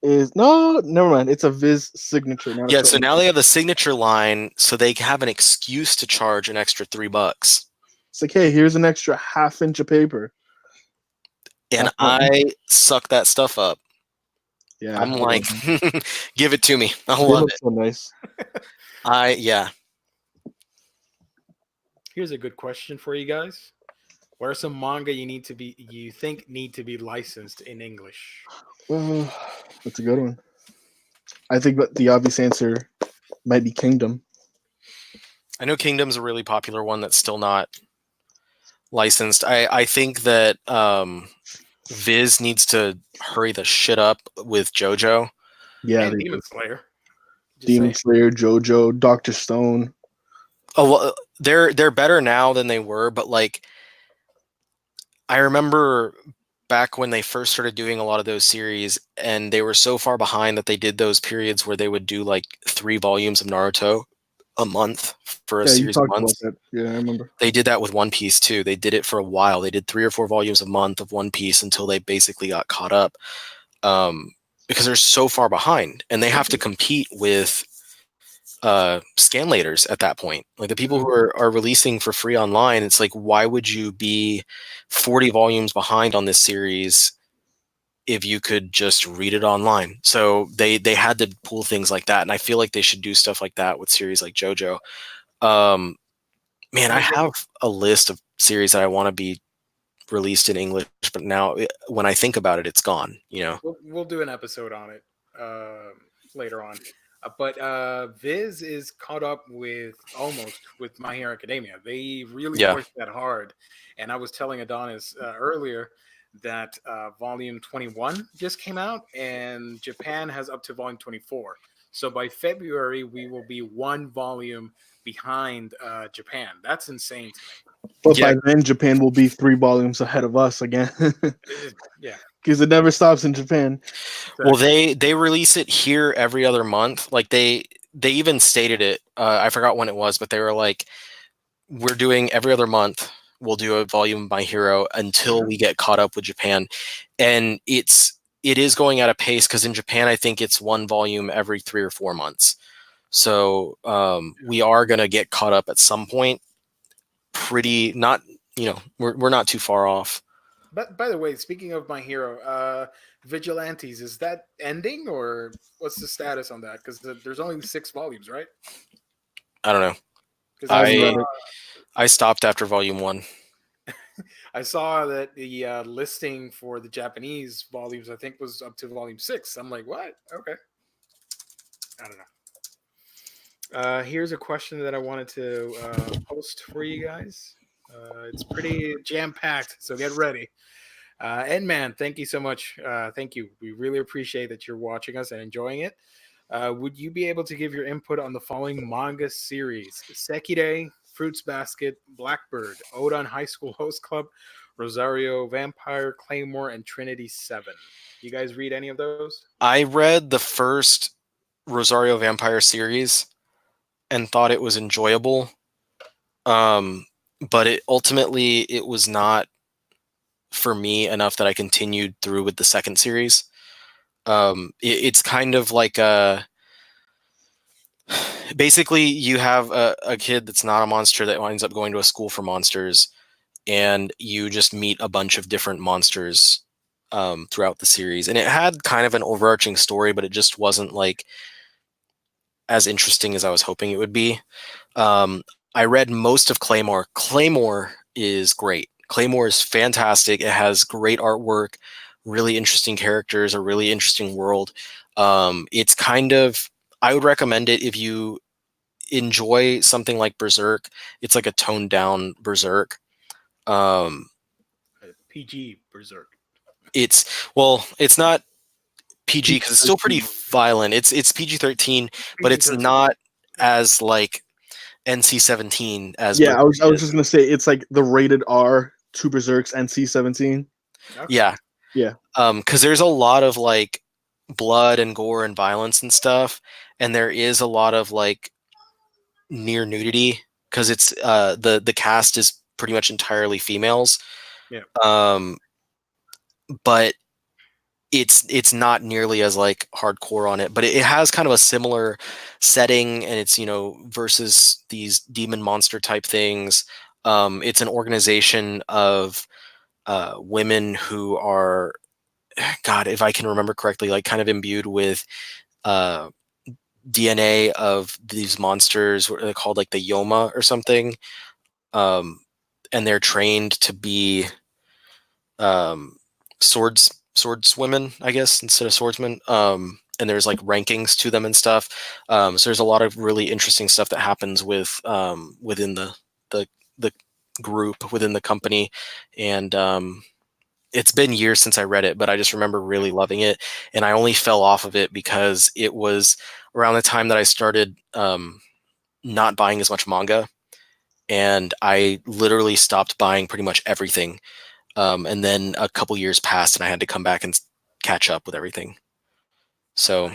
is never mind. It's a Viz signature, not Yeah, so now they have the signature line, so they have an excuse to charge an extra $3. It's like, hey, here's an extra half inch of paper. And I suck that stuff up. Yeah. I'm like, give it to me. I love it. So nice. Yeah. Here's a good question for you guys. What are some manga you think need to be licensed in English? That's a good one. I think the obvious answer might be Kingdom. I know Kingdom's a really popular one that's still not licensed. I think that Viz needs to hurry the shit up with JoJo. Yeah, and Demon Slayer. Demon Slayer, JoJo, Dr. Stone. Oh, well, they're better now than they were, but like I remember back when they first started doing a lot of those series, and they were so far behind that they did those periods where they would do like 3 volumes of Naruto a month for a series of months. Yeah, I remember. They did that with One Piece too. They did it for a while. They did 3 or 4 volumes a month of One Piece until they basically got caught up, because they're so far behind, and they have to compete with scanlators at that point. Like the people who are releasing for free online, it's like, why would you be 40 volumes behind on this series if you could just read it online? So they had to pull things like that, and I feel like they should do stuff like that with series like JoJo. Man, I have a list of series that I want to be released in English, but now when I think about it, it's gone. We'll do an episode on it later on. But Viz is caught up with My Hero Academia. They really pushed that hard. And I was telling Adonis earlier that volume 21 just came out, and Japan has up to volume 24. So by February, we will be 1 volume behind Japan. That's insane to me. But Yeah. by then, Japan will be 3 volumes ahead of us again. Yeah. Because it never stops in Japan. Well, they release it here every other month. Like they even stated it. I forgot when it was, but they were like, "We're doing every other month. We'll do a volume of My Hero until we get caught up with Japan," and it is going at a pace because in Japan, I think it's 1 volume every 3 or 4 months. So we are gonna get caught up at some point. Pretty not, we're not too far off. But by the way, speaking of My Hero, Vigilantes, is that ending or what's the status on that? Because there's only 6 volumes, right? I don't know. Because I haven't read it. I stopped after volume 1. I saw that the listing for the Japanese volumes, I think, was up to volume 6. I'm like, what? Okay. I don't know. Here's a question that I wanted to post for you guys. It's pretty jam packed, so get ready. And man, thank you so much. Thank you. We really appreciate that you're watching us and enjoying it. Would you be able to give your input on the following manga series: Sekirei, Fruits Basket, Blackbird, Odan High School Host Club, Rosario Vampire, Claymore, and Trinity 7? You guys read any of those? I read the first Rosario Vampire series and thought it was enjoyable. But it was not for me enough that I continued through with the second series. It's kind of like basically you have a kid that's not a monster that winds up going to a school for monsters, and you just meet a bunch of different monsters throughout the series. And it had kind of an overarching story, but it just wasn't like as interesting as I was hoping it would be. I read most of Claymore. Claymore is great. Claymore is fantastic. It has great artwork, really interesting characters, a really interesting world. It's kind of, I would recommend it if you enjoy something like Berserk. It's like a toned down Berserk. PG Berserk. It's not PG because it's still pretty violent. It's PG-13, but it's PG-13. not as like NC-17 as Yeah, Berserk I was is. just gonna say it's like the rated R to Berserk's NC-17. Okay. Yeah. Yeah. Because there's a lot of like blood and gore and violence and stuff, and there is a lot of like near nudity because it's the cast is pretty much entirely females. Yeah. But it's not nearly as like hardcore on it, but it has kind of a similar setting, and it's versus these demon monster type things. It's an organization of women who are, God, if I can remember correctly, like kind of imbued with DNA of these monsters. What are they called? Like the Yoma or something. And they're trained to be swordswomen, I guess, instead of swordsmen. And there's like rankings to them and stuff. So there's a lot of really interesting stuff that happens with within the group, within the company. And it's been years since I read it, but I just remember really loving it. And I only fell off of it because it was around the time that I started not buying as much manga. And I literally stopped buying pretty much everything. And then a couple years passed and I had to come back and catch up with everything. So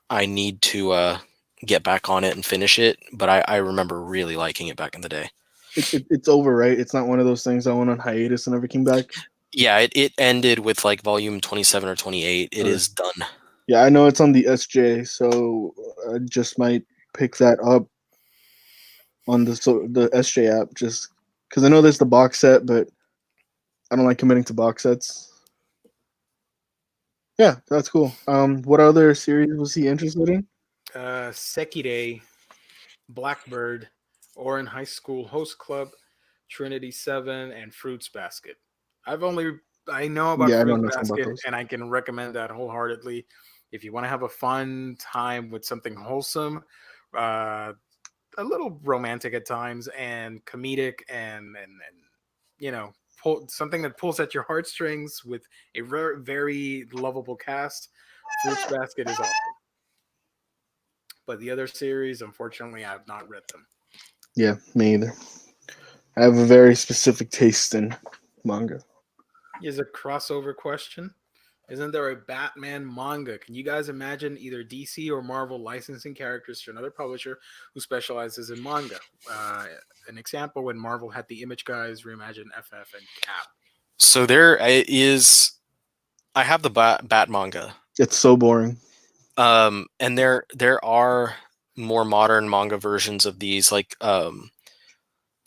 I need to get back on it and finish it. But I remember really liking it back in the day. It's over, right? It's not one of those things that went on hiatus and never came back. Yeah, it ended with like volume 27 or 28. It is done. Yeah, I know it's on the SJ, so I just might pick that up on the SJ app, just because I know there's the box set, but I don't like committing to box sets. Yeah, that's cool. What other series was he interested in? Sekirei, Blackbird, Oran High School Host Club, Trinity 7, and Fruits Basket. I know about Yeah, I know Fruits nothing about Basket, those. and I can recommend that wholeheartedly. If you want to have a fun time with something wholesome, a little romantic at times, and comedic, and something that pulls at your heartstrings with a very lovable cast, Fruits Basket is awesome. But the other series, unfortunately, I have not read them. Yeah, me either. I have a very specific taste in manga. Here's a crossover question. Isn't there a Batman manga? Can you guys imagine either DC or Marvel licensing characters to another publisher who specializes in manga? An example when Marvel had the Image guys reimagine FF and Cap. So there is. I have the Bat manga. It's so boring. And there are more modern manga versions of these. Like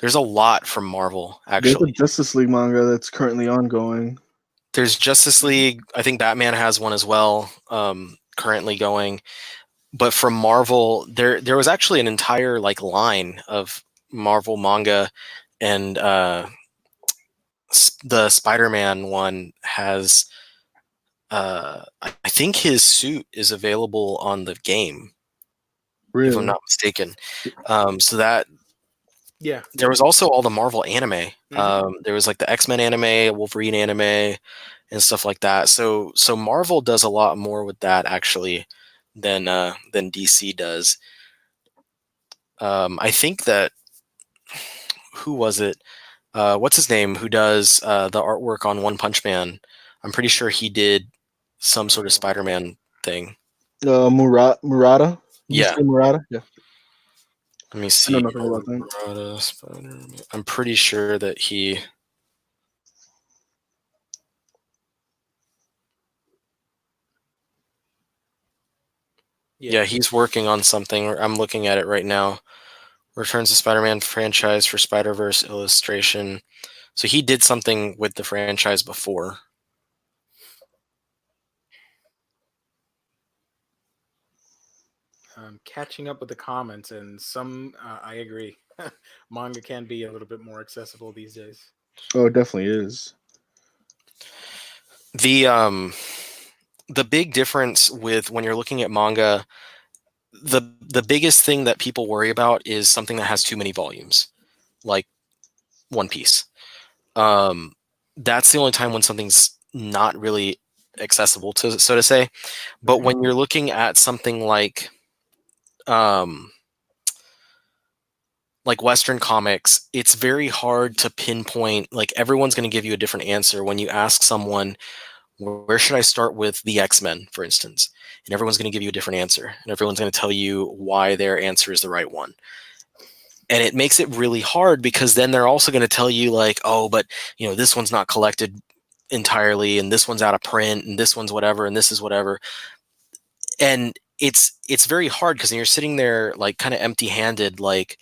there's a lot from Marvel There's a actually. Justice League manga that's currently ongoing. There's Justice League. I think Batman has one as well, currently going. But from Marvel, there was actually an entire like line of Marvel manga, and the Spider-Man one has. I think his suit is available on the game, Really? if I'm not mistaken. So that Yeah. there was also all the Marvel anime. There was like the X-Men anime, Wolverine anime, and stuff like that. So Marvel does a lot more with that actually than DC does. I think that who was it? What's his name? Who does the artwork on One Punch Man? I'm pretty sure he did some sort of Spider-Man thing. Murata? Yeah. Murata? Yeah. Let me see. I know nothing about that. Murata, Spider-Man. I'm pretty sure that he. Yeah, he's working on something. I'm looking at it right now. Returns to Spider-Man franchise for Spider-Verse illustration. So he did something with the franchise before. Catching up with the comments, and some I agree. Manga can be a little bit more accessible these days. Oh, it definitely is. The big difference with when you're looking at manga, the biggest thing that people worry about is something that has too many volumes, like One Piece. That's the only time when something's not really accessible, to so to say. But when you're looking at something like Western comics, it's very hard to pinpoint. Like everyone's going to give you a different answer when you ask someone, where should I start with the X-Men, for instance? And everyone's going to give you a different answer, and everyone's going to tell you why their answer is the right one. And it makes it really hard because then they're also going to tell you like, oh, but this one's not collected entirely, and this one's out of print, and this one's whatever, and this is whatever. And it's very hard because you're sitting there like kind of empty-handed, like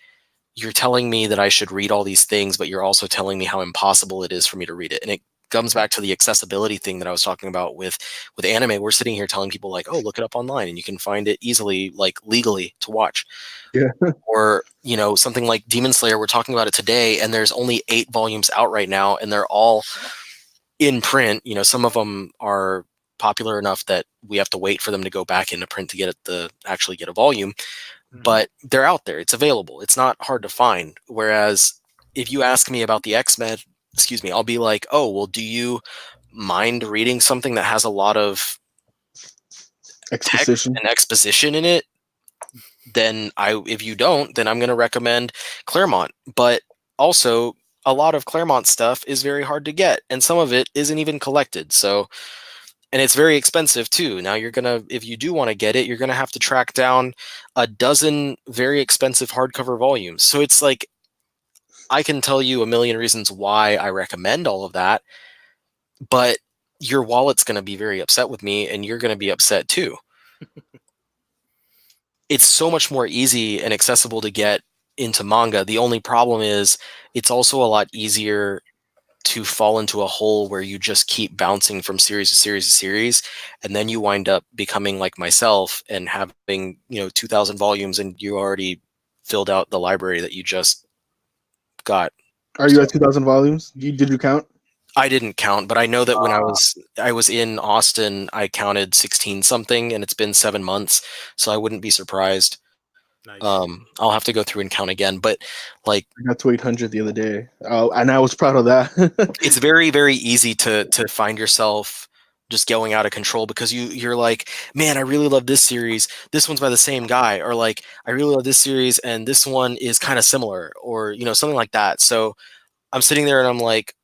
you're telling me that I should read all these things, but you're also telling me how impossible it is for me to read it. And it comes back to the accessibility thing that I was talking about with anime. We're sitting here telling people like, oh, look it up online and you can find it easily, like legally to watch. Yeah. Or, something like Demon Slayer, we're talking about it today, and there's only 8 volumes out right now, and they're all in print. Some of them are popular enough that we have to wait for them to go back into print to actually get a volume. But they're out there. It's available. It's not hard to find. Whereas if you ask me about the X-Men, I'll be like, oh, well, do you mind reading something that has a lot of exposition and exposition in it? Then if you don't, then I'm going to recommend Claremont. But also, a lot of Claremont stuff is very hard to get, and some of it isn't even collected. So, and it's very expensive too. Now if you do want to get it, you're gonna have to track down a dozen very expensive hardcover volumes. So it's like, I can tell you a million reasons why I recommend all of that, but your wallet's gonna be very upset with me, and you're gonna be upset too. It's so much more easy and accessible to get into manga. The only problem is it's also a lot easier to fall into a hole where you just keep bouncing from series to series to series, and then you wind up becoming like myself and having 2,000 volumes, and you already filled out the library that you just got. Are you at 2,000 volumes? Did you count? I didn't count, but I know that when I was in Austin, I counted 16 something, and it's been 7 months, so I wouldn't be surprised. Nice. I'll have to go through and count again, but like I got to 800 the other day. Oh, and I was proud of that. it's very, very easy to find yourself just going out of control because you're like, man, I really love this series. This one's by the same guy, or like, I really love this series and this one is kind of similar, or something like that. So I'm sitting there and I'm like,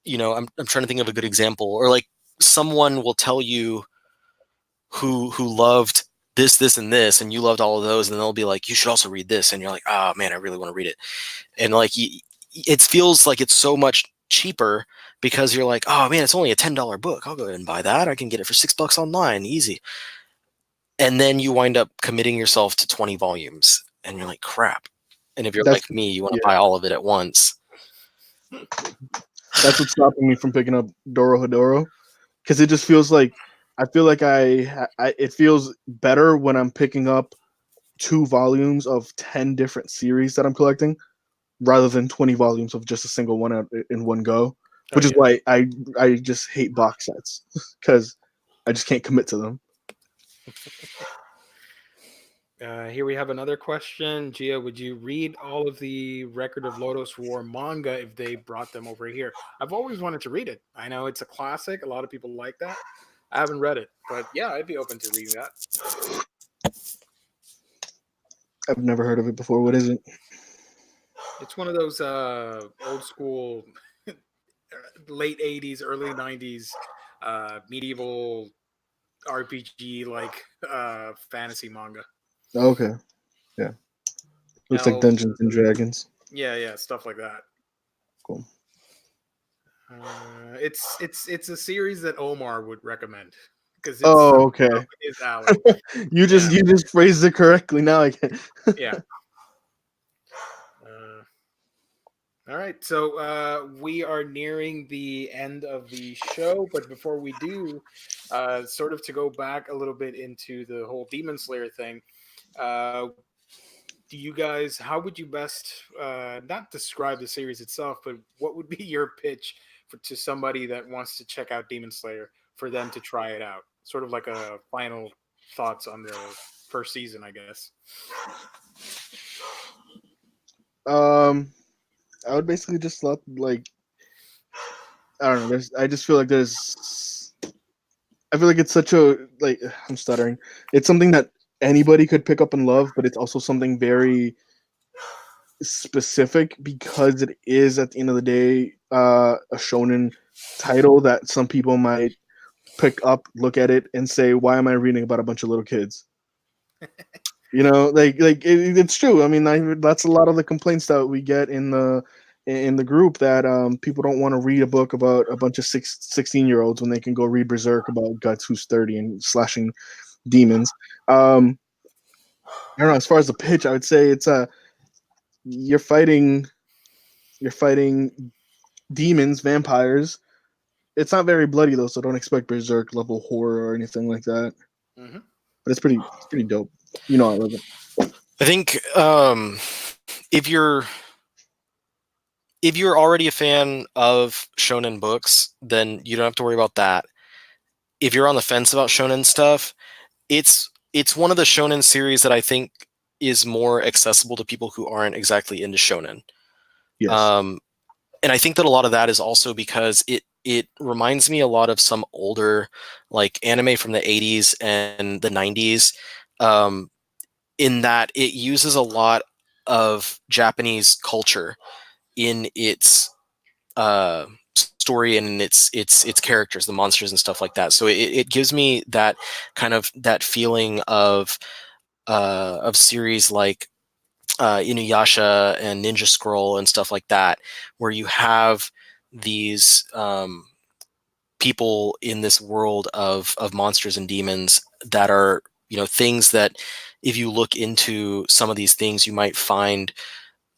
I'm trying to think of a good example, or like someone will tell you who loved this and this, and you loved all of those, and they'll be like, you should also read this, and you're like, oh man, I really want to read it, and like it feels like it's so much cheaper because you're like, oh man, it's only a $10 book. I'll go ahead and buy that. I can get it for $6 online, easy. And then you wind up committing yourself to 20 volumes, and you're like, crap. And if you're like me, you want to buy all of it at once. That's what's stopping me from picking up Dorohedoro, because it just feels like I feel like it feels better when I'm picking up 2 volumes of 10 different series that I'm collecting, rather than 20 volumes of just a single one in one go. Which is why I just hate box sets, because I just can't commit to them. Here we have another question. Gia, would you read all of the Record of Lodoss War manga if they brought them over here? I've always wanted to read it. I know it's a classic. A lot of people like that. I haven't read it, but yeah, I'd be open to reading that. I've never heard of it before. What is it? It's one of those old school, late 80s, early 90s medieval RPG like fantasy manga. Okay. Yeah. Looks like Dungeons and Dragons. Yeah, stuff like that. Cool. It's a series that Omar would recommend because okay. His alley. you just phrased it correctly. Now I can. Yeah. All right, so we are nearing the end of the show, but before we do, sort of to go back a little bit into the whole Demon Slayer thing, do you guys, how would you best not describe the series itself, but what would be your pitch to somebody that wants to check out Demon Slayer for them to try it out? Sort of like a final thoughts on the first season, I guess. I would basically just I don't know. I just feel like I feel like it's such a I'm stuttering. It's something that anybody could pick up and love, but it's also something very specific because it is, at the end of the day, a shonen title that some people might pick up, look at it, and say, "Why am I reading about a bunch of little kids?" It's true. I mean, that's a lot of the complaints that we get in the group, that people don't want to read a book about a bunch of 16-year-olds when they can go read Berserk about Guts who's 30 and slashing demons. I don't know. As far as the pitch, I would say it's you're fighting demons, vampires. It's not very bloody though, so don't expect Berserk level horror or anything like that. Mm-hmm. But it's pretty dope. I love it. I think if you're already a fan of shonen books, then you don't have to worry about that. If you're on the fence about shonen stuff, it's one of the shonen series that I think is more accessible to people who aren't exactly into shonen. Yes. And I think that a lot of that is also because it reminds me a lot of some older like anime from the 80s and the 90s, in that it uses a lot of Japanese culture in its story and in its characters, the monsters and stuff like that. So it gives me that kind of that feeling of series like Inuyasha and Ninja Scroll and stuff like that, where you have these people in this world of monsters and demons that are things that if you look into some of these things, you might find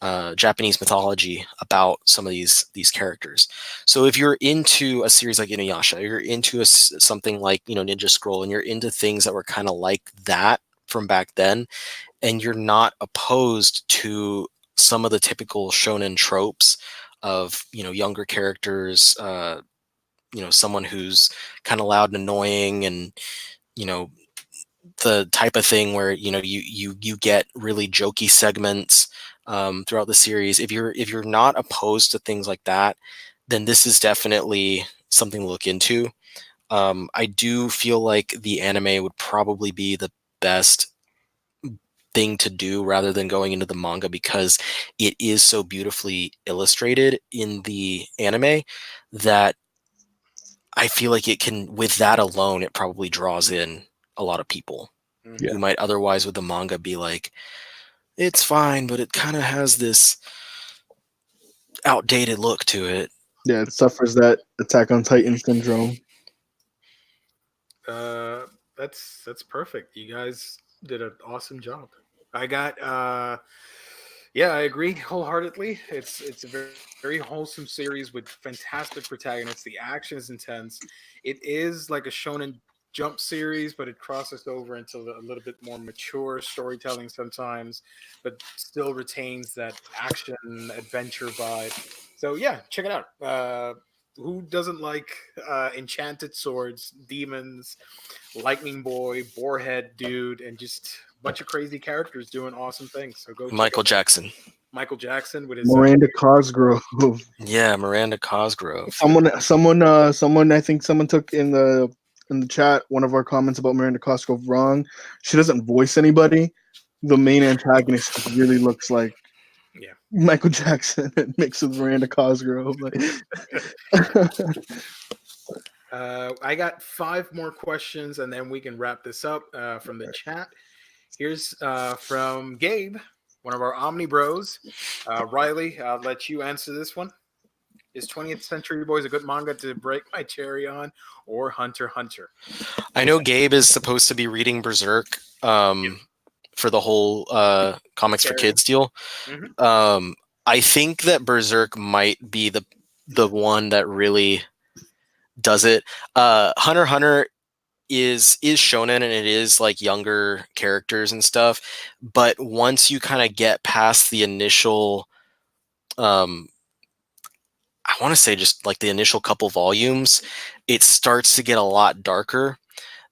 Japanese mythology about some of these characters. So if you're into a series like Inuyasha, you're into something like Ninja Scroll, and you're into things that were kind of like that from back then, and you're not opposed to some of the typical shonen tropes of younger characters, someone who's kind of loud and annoying, and the type of thing where you get really jokey segments throughout the series. If you're not opposed to things like that, then this is definitely something to look into. I do feel like the anime would probably be the best thing to do rather than going into the manga, because it is so beautifully illustrated in the anime that I feel like it can, with that alone, it probably draws in a lot of people Yeah. who might otherwise with the manga be like, it's fine, but it kind of has this outdated look to it. Yeah, it suffers that Attack on Titan syndrome. That's perfect. You guys did an awesome job. I got yeah, I agree wholeheartedly. It's a very wholesome series with fantastic protagonists. The action is intense. It is like a shonen jump series, but it crosses over into a little bit more mature storytelling sometimes, but still retains that action adventure vibe. So yeah, check it out. Who doesn't like enchanted swords, demons, lightning boy, boarhead dude, and just a bunch of crazy characters doing awesome things? So go check it Michael out. Jackson. Michael Jackson with his Miranda Cosgrove. Yeah, Miranda Cosgrove. Someone. I think someone took in the chat one of our comments about Miranda Cosgrove wrong. She doesn't voice anybody. The main antagonist just really looks like yeah. Michael Jackson mixed with Miranda Cosgrove. Like, I got 5 more questions, and then we can wrap this up from the chat. Here's from Gabe, one of our OmniBros. Riley, I'll let you answer this one. Is 20th Century Boys a good manga to break my cherry on, or Hunter x Hunter? I know Gabe is supposed to be reading Berserk for the whole comics for kids deal. Mhm. I think that Berserk might be the one that really does it. Hunter x Hunter is shonen, and it is like younger characters and stuff, but once you kind of get past the initial I want to say just like the initial couple volumes, it starts to get a lot darker.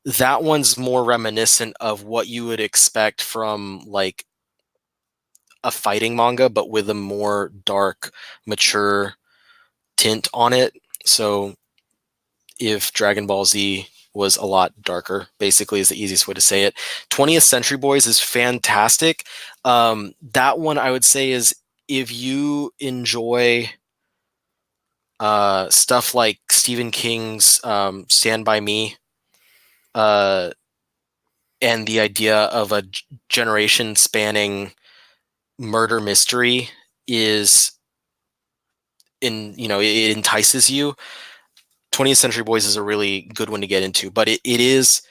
That one's more reminiscent of what you would expect from like a fighting manga, but with a more dark, mature tint on it. So if Dragon Ball Z was a lot darker, basically, is the easiest way to say it. 20th Century Boys is fantastic. That one I would say is, if you enjoy stuff like Stephen King's Stand By Me, uh, and the idea of a generation spanning murder mystery is it entices you. 20th Century Boys is a really good one to get into, but it is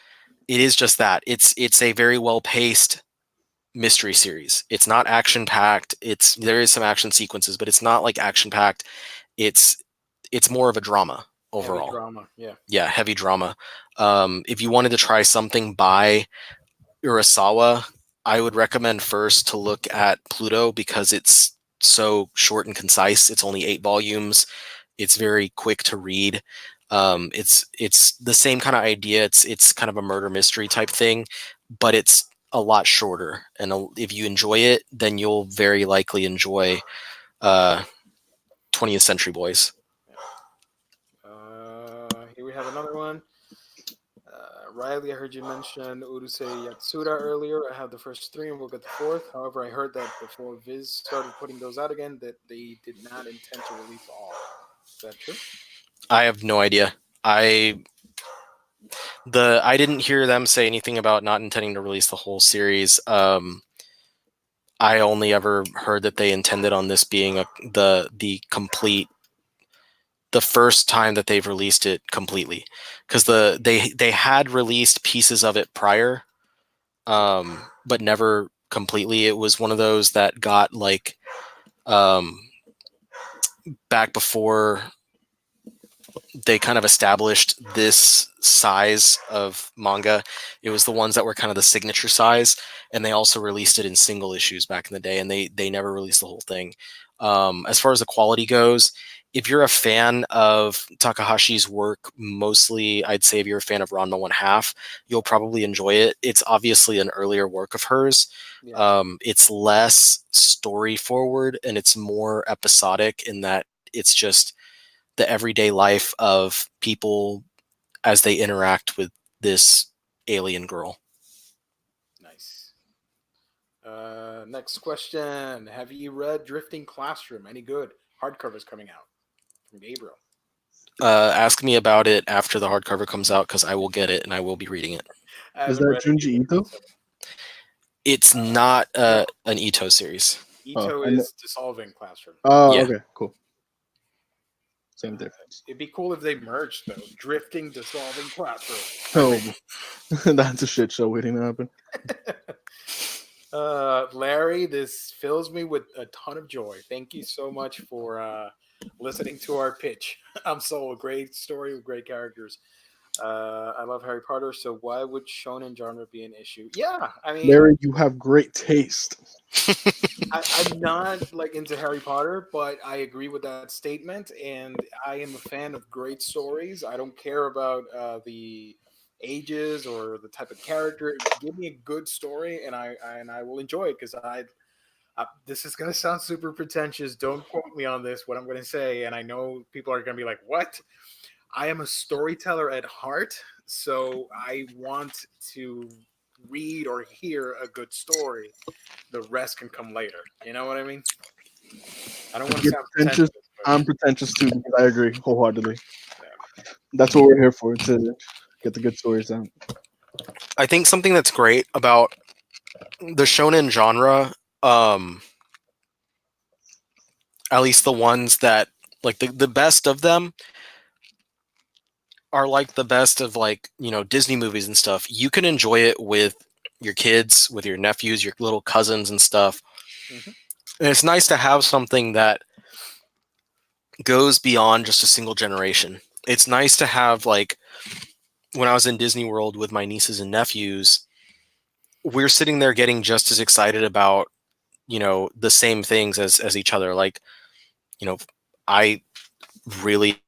just that. It's a very well paced mystery series. It's not action packed. There is some action sequences, but it's not like action packed. It's more of a drama Heavy overall. drama, yeah. Yeah, heavy drama. If you wanted to try something by Urasawa, I would recommend first to look at Pluto, because it's so short and concise. It's only 8 volumes. It's very quick to read. It's the same kind of idea. It's kind of a murder mystery type thing, but it's a lot shorter. And if you enjoy it, then you'll very likely enjoy 20th Century Boys. Here we have another one. Riley, I heard you mention Urusei Yatsura earlier. I have the first 3 and we'll get the 4th. However, I heard that before Viz started putting those out again, that they did not intend to release all. Is that true? I have no idea. I didn't hear them say anything about not intending to release the whole series. I only ever heard that they intended on this being the first time that they've released it completely, because they had released pieces of it prior, but never completely. It was one of those that got like back before they kind of established this size of manga. It was the ones that were kind of the signature size, and they also released it in single issues back in the day, and they never released the whole thing. As far as the quality goes, if you're a fan of Takahashi's work, mostly I'd say if you're a fan of Ranma 1/2, you'll probably enjoy it. It's obviously an earlier work of hers. Yeah. It's less story forward, and it's more episodic in that it's just the everyday life of people as they interact with this alien girl. Nice. Next question. Have you read Drifting Classroom? Any good? Hardcover's coming out from Gabriel. Ask me about it after the hardcover comes out, because I will get it and I will be reading it. Is that Junji Ito? It's not an Ito series. Ito is Dissolving Classroom. Oh, Yeah. okay, cool. Same difference. It'd be cool if they merged, though. Drifting, Dissolving Classroom. Oh, that's a shit show waiting to happen. Larry, this fills me with a ton of joy. Thank you so much for listening to our pitch. I'm sold. Great story with great characters. I love Harry Potter, so why would shonen genre be an issue? Yeah, I mean, Larry, you have great taste. I'm not like into Harry Potter, but I agree with that statement, and I am a fan of great stories. I don't care about the ages or the type of character. Give me a good story, and I will enjoy it, because this is going to sound super pretentious. Don't quote me on this, what I'm going to say, and I know people are going to be like, what? I am a storyteller at heart, so I want to read or hear a good story. The rest can come later. You know what I mean? I don't want to sound pretentious. I'm pretentious too, because I agree wholeheartedly. Yeah. That's what we're here for, to get the good stories out. I think something that's great about the shonen genre, at least the ones that, like, the best of them are like the best of, like, you know, Disney movies and stuff. You can enjoy it with your kids, with your nephews, your little cousins and stuff. Mm-hmm. And it's nice to have something that goes beyond just a single generation. It's nice to have, like, when I was in Disney World with my nieces and nephews, we're sitting there getting just as excited about, you know, the same things as each other. Like, you know, I really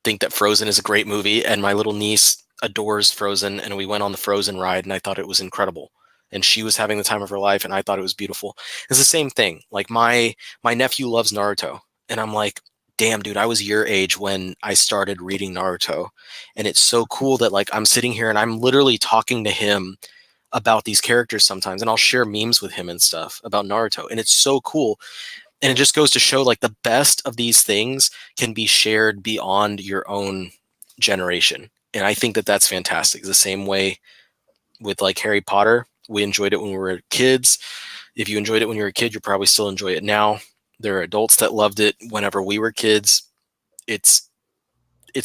think that Frozen is a great movie, and my little niece adores Frozen, and we went on the Frozen ride, and I thought it was incredible. And she was having the time of her life, and I thought it was beautiful. It's the same thing. Like, my nephew loves Naruto, and I'm like, damn, dude, I was your age when I started reading Naruto. And it's so cool that, like, I'm sitting here and I'm literally talking to him about these characters sometimes, and I'll share memes with him and stuff about Naruto. And it's so cool. And it just goes to show, like, the best of these things can be shared beyond your own generation. And I think that that's fantastic. The same way with, like, Harry Potter, we enjoyed it when we were kids. If you enjoyed it when you were a kid, you probably still enjoy it now. There are adults that loved it whenever we were kids. It's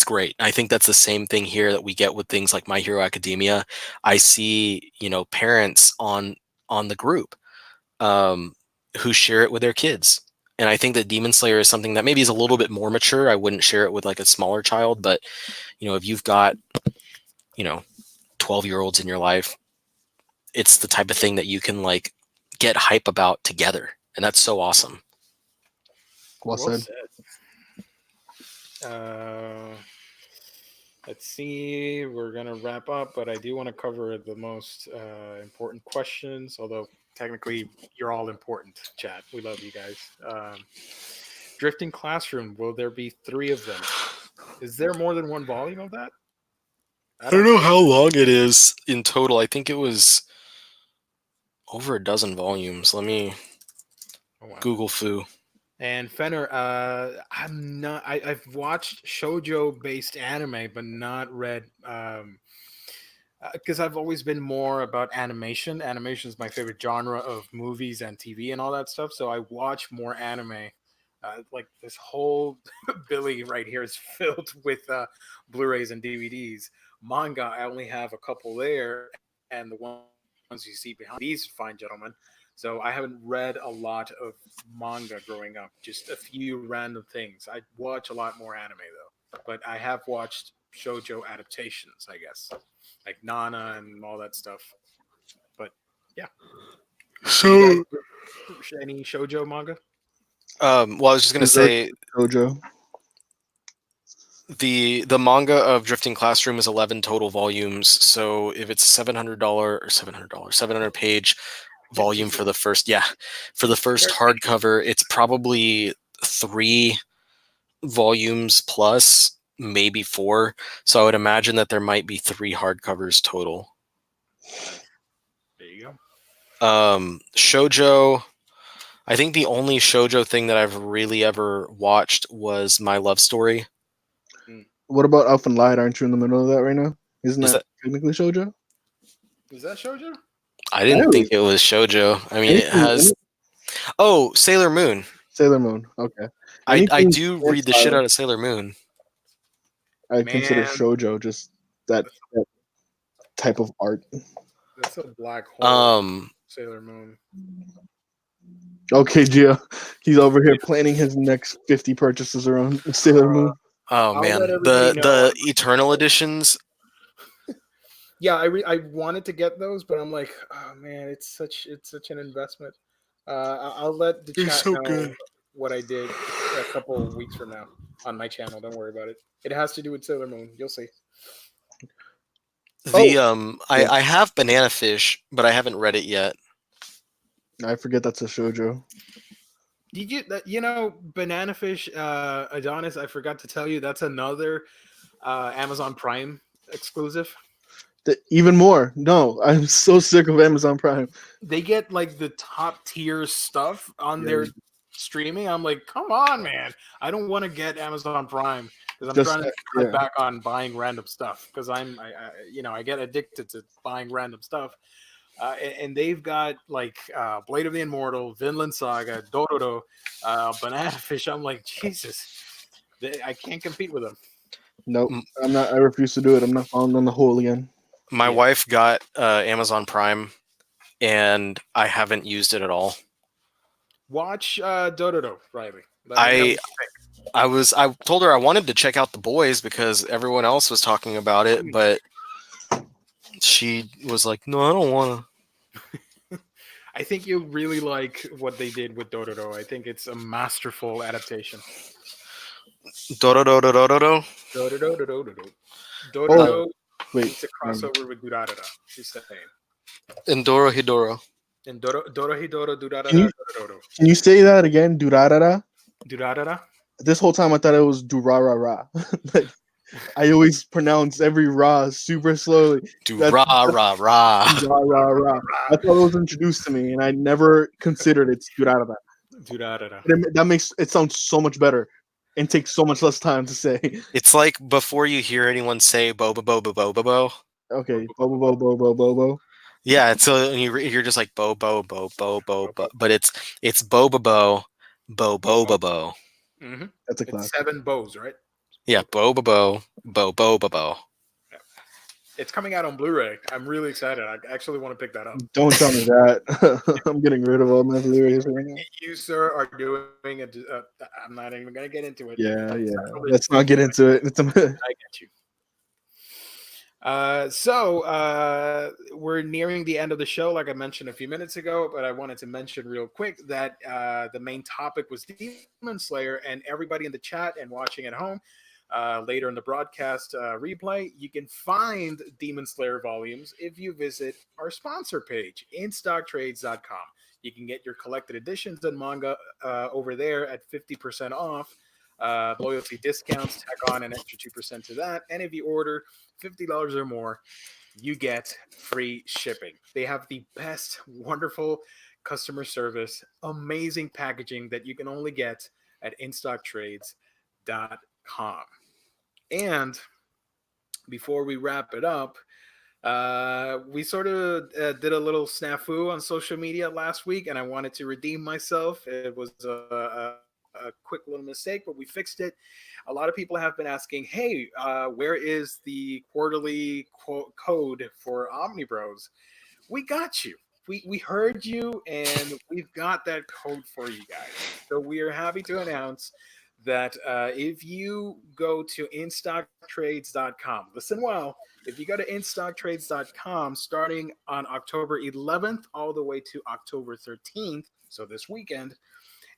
great. I think that's the same thing here that we get with things like My Hero Academia. I see, you know, parents on the group who share it with their kids. And I think that Demon Slayer is something that maybe is a little bit more mature. I wouldn't share it with, like, a smaller child, but, you know, if you've got, you know, 12-year-olds in your life, it's the type of thing that you can, like, get hype about together. And that's so awesome. Well said. Let's see. We're going to wrap up, but I do want to cover the most important questions, although technically you're all important, chat. We love you guys. Drifting Classroom, will there be 3 of them? Is there more than one volume of that? I don't know how long it is in total. I think it was over a dozen volumes. Let me Google foo. And Fenner, I've watched shoujo-based anime, but not read, because I've always been more about animation. Animation is my favorite genre of movies and TV and all that stuff. So I watch more anime. Like, this whole Billy right here is filled with Blu-rays and DVDs. Manga, I only have a couple there, and the ones you see behind these fine gentlemen. So I haven't read a lot of manga growing up, just a few random things. I watch a lot more anime, though. But I have watched shoujo adaptations, I guess, like Nana and all that stuff. But, yeah. So, any shoujo manga? Well, I was just going to say... Shoujo. The manga of Drifting Classroom is 11 total volumes. So if it's a $700 page volume for the first hardcover, it's probably 3 volumes plus maybe 4. So I would imagine that there might be 3 hardcovers total. There you go. Shoujo. I think the only shoujo thing that I've really ever watched was My Love Story. What about Elf and Light? Aren't you in the middle of that right now? Isn't Is that technically shoujo? Is that shoujo? I didn't think it was shoujo. I mean, it has. Oh, Sailor Moon. Sailor Moon. Okay. I do read the shit out of Sailor Moon. I consider shoujo just that type of art. That's a black hole. Sailor Moon. Okay, Gio. He's over here planning his next 50 purchases around Sailor Moon. Oh man, the Eternal editions. Yeah, I wanted to get those, but I'm like, oh man, it's such an investment. I'll let the chat know what I did a couple of weeks from now on my channel. Don't worry about it. It has to do with Sailor Moon. You'll see. I have Banana Fish, but I haven't read it yet. I forget that's a shoujo. Did you know Banana Fish, Adonis? I forgot to tell you that's another Amazon Prime exclusive. Even more. No, I'm so sick of Amazon Prime. They get like the top tier stuff on their streaming. I'm like, come on, man! I don't want to get Amazon Prime because I'm trying to cut back on buying random stuff because I get addicted to buying random stuff. And they've got like Blade of the Immortal, Vinland Saga, Dororo, Banana Fish. I'm like, Jesus, I can't compete with them. Nope, I'm not. I refuse to do it. I'm not falling on the hole again. My wife got Amazon Prime, and I haven't used it at all. Watch Dororo, Riley. I told her I wanted to check out The Boys because everyone else was talking about it, but she was like, "No, I don't want to." I think you'll really like what they did with Dororo. I think it's a masterful adaptation. Dororo. Wait, it's a crossover with Durarara. She's the name. And Dorohedoro. And Dorohedoro Durarara. Can you say that again? Durarara? Durarara? This whole time I thought it was Durarara. Like, I always pronounce every ra super slowly. Durarara. I thought it was introduced to me, and I never considered it's Durarara. Durarara. That makes it sound so much better. And takes so much less time to say. It's like before you hear anyone say boba boba boba bo. Okay, bobo bo bo bo bo. Yeah, so you're just like bo bo bo bo bo, but it's boba bo boba bo. Mm-hmm. That's a class. It's 7 bows, right? Yeah, boba bo boba bo. It's coming out on Blu-ray. I'm really excited. I actually want to pick that up. Don't tell me that. I'm getting rid of all my Blu-rays right now. You, sir, are doing I'm not even going to get into it. Yeah. Let's not get into it. I get you. So we're nearing the end of the show, like I mentioned a few minutes ago, but I wanted to mention real quick that the main topic was Demon Slayer, and everybody in the chat and watching at home, later in the broadcast replay, you can find Demon Slayer volumes if you visit our sponsor page, instocktrades.com. You can get your collected editions and manga over there at 50% off. Loyalty discounts, tack on an extra 2% to that. And if you order $50 or more, you get free shipping. They have the best, wonderful customer service, amazing packaging that you can only get at instocktrades.com. And before we wrap it up, we sort of did a little snafu on social media last week, and I wanted to redeem myself. It was a quick little mistake, but we fixed it. A lot of people have been asking, hey, where is the quarterly code for OmniBros? We got you. We heard you, and we've got that code for you guys. So we are happy to announce that if you go to instocktrades.com, listen well, if you go to instocktrades.com starting on October 11th all the way to October 13th, so this weekend,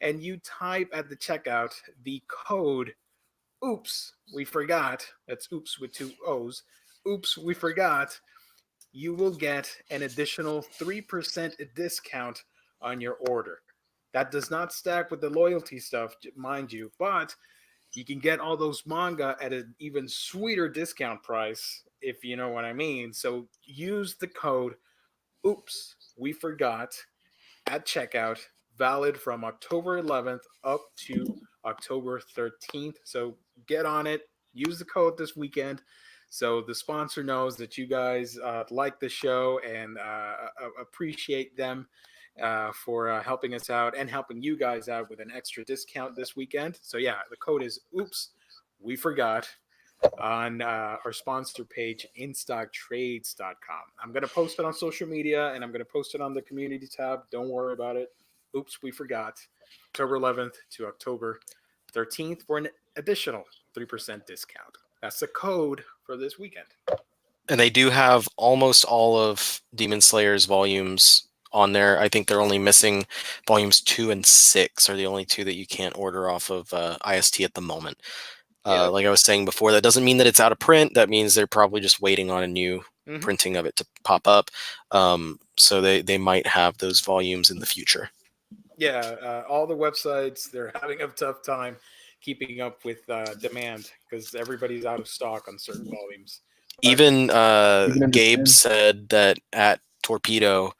and you type at the checkout the code oops we forgot, that's oops with 2 O's, oops we forgot, you will get an additional 3% discount on your order. That does not stack with the loyalty stuff, mind you, but you can get all those manga at an even sweeter discount price, if you know what I mean. So use the code oops we forgot at checkout, valid from October 11th up to October 13th. So get on it, use the code this weekend so the sponsor knows that you guys like the show and appreciate them for helping us out and helping you guys out with an extra discount this weekend. So yeah, the code is oops we forgot on our sponsor page, instocktrades.com. I'm going to post it on social media and I'm going to post it on the community tab. Don't worry about it. Oops, we forgot. October 11th to October 13th for an additional 3% discount. That's the code for this weekend. And they do have almost all of Demon Slayer's volumes on there. I think they're only missing volumes 2 and 6 are the only two that you can't order off of IST at the moment. Like I was saying before, that doesn't mean that it's out of print. That means they're probably just waiting on a new printing of it to pop up. So they might have those volumes in the future. Yeah, all the websites, they're having a tough time keeping up with demand because everybody's out of stock on certain volumes. Even Gabe said that at Torpedo,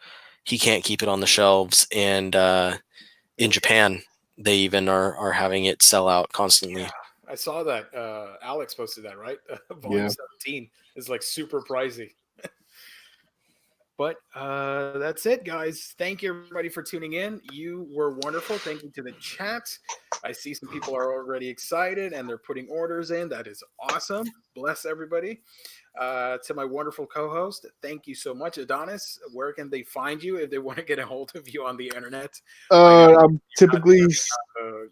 he can't keep it on the shelves. And in Japan, they even are having it sell out constantly. Yeah, I saw that. Alex posted that, right? Volume 17 is like super pricey. But that's it, guys. Thank you, everybody, for tuning in. You were wonderful. Thank you to the chat. I see some people are already excited and they're putting orders in. That is awesome. Bless everybody. To my wonderful co-host, thank you so much. Adonis, where can they find you if they want to get a hold of you on the internet? I'm typically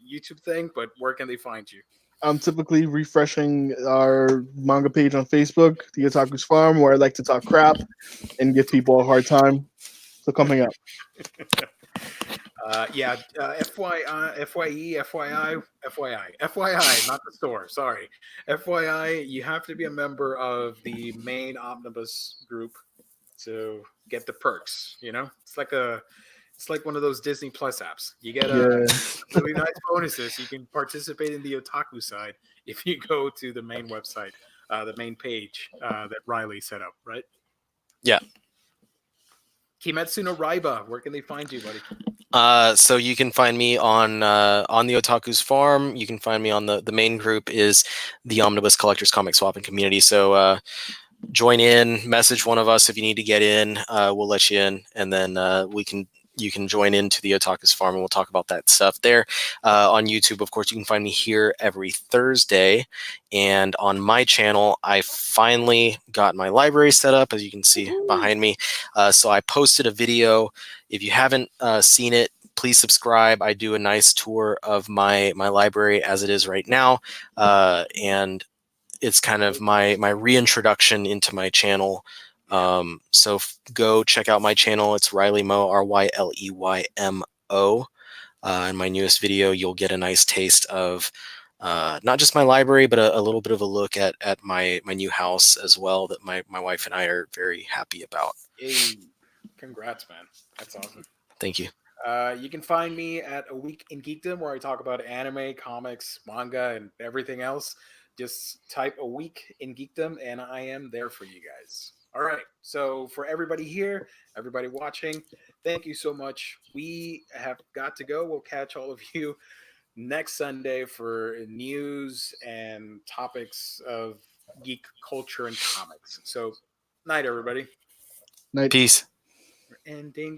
YouTube thing, but where can they find you? I'm typically refreshing our manga page on Facebook, The Otaku's Farm, where I like to talk crap and give people a hard time. So come hang out. FYI, not the store. Sorry. FYI, you have to be a member of the main omnibus group to get the perks. You know, it's like one of those Disney Plus apps. You get really nice bonuses. You can participate in the otaku side if you go to the main website, the main page that Riley set up, right? Yeah. Kimetsu no Raiba, where can they find you, buddy? So you can find me on the Otaku's Farm. You can find me on the main group is the Omnibus Collectors Comic Swapping Community. So join in, message one of us if you need to get in. We'll let you in, and then you can join into the Otaku's Farm, and we'll talk about that stuff there. On YouTube, of course, you can find me here every Thursday. And on my channel, I finally got my library set up, as you can see behind me. So I posted a video. If you haven't seen it, please subscribe. I do a nice tour of my library as it is right now. And it's kind of my reintroduction into my channel. So go check out my channel. It's Riley Mo, RYLEYMO. In my newest video, you'll get a nice taste of not just my library, but a little bit of a look at my new house as well that my wife and I are very happy about. Hey, congrats, man. That's awesome. Thank you. You can find me at A Week in Geekdom, where I talk about anime, comics, manga, and everything else. Just type A Week in Geekdom, and I am there for you guys. All right. So for everybody here, everybody watching, thank you so much. We have got to go. We'll catch all of you next Sunday for news and topics of geek culture and comics. So, night, everybody. Night. Peace. We're ending the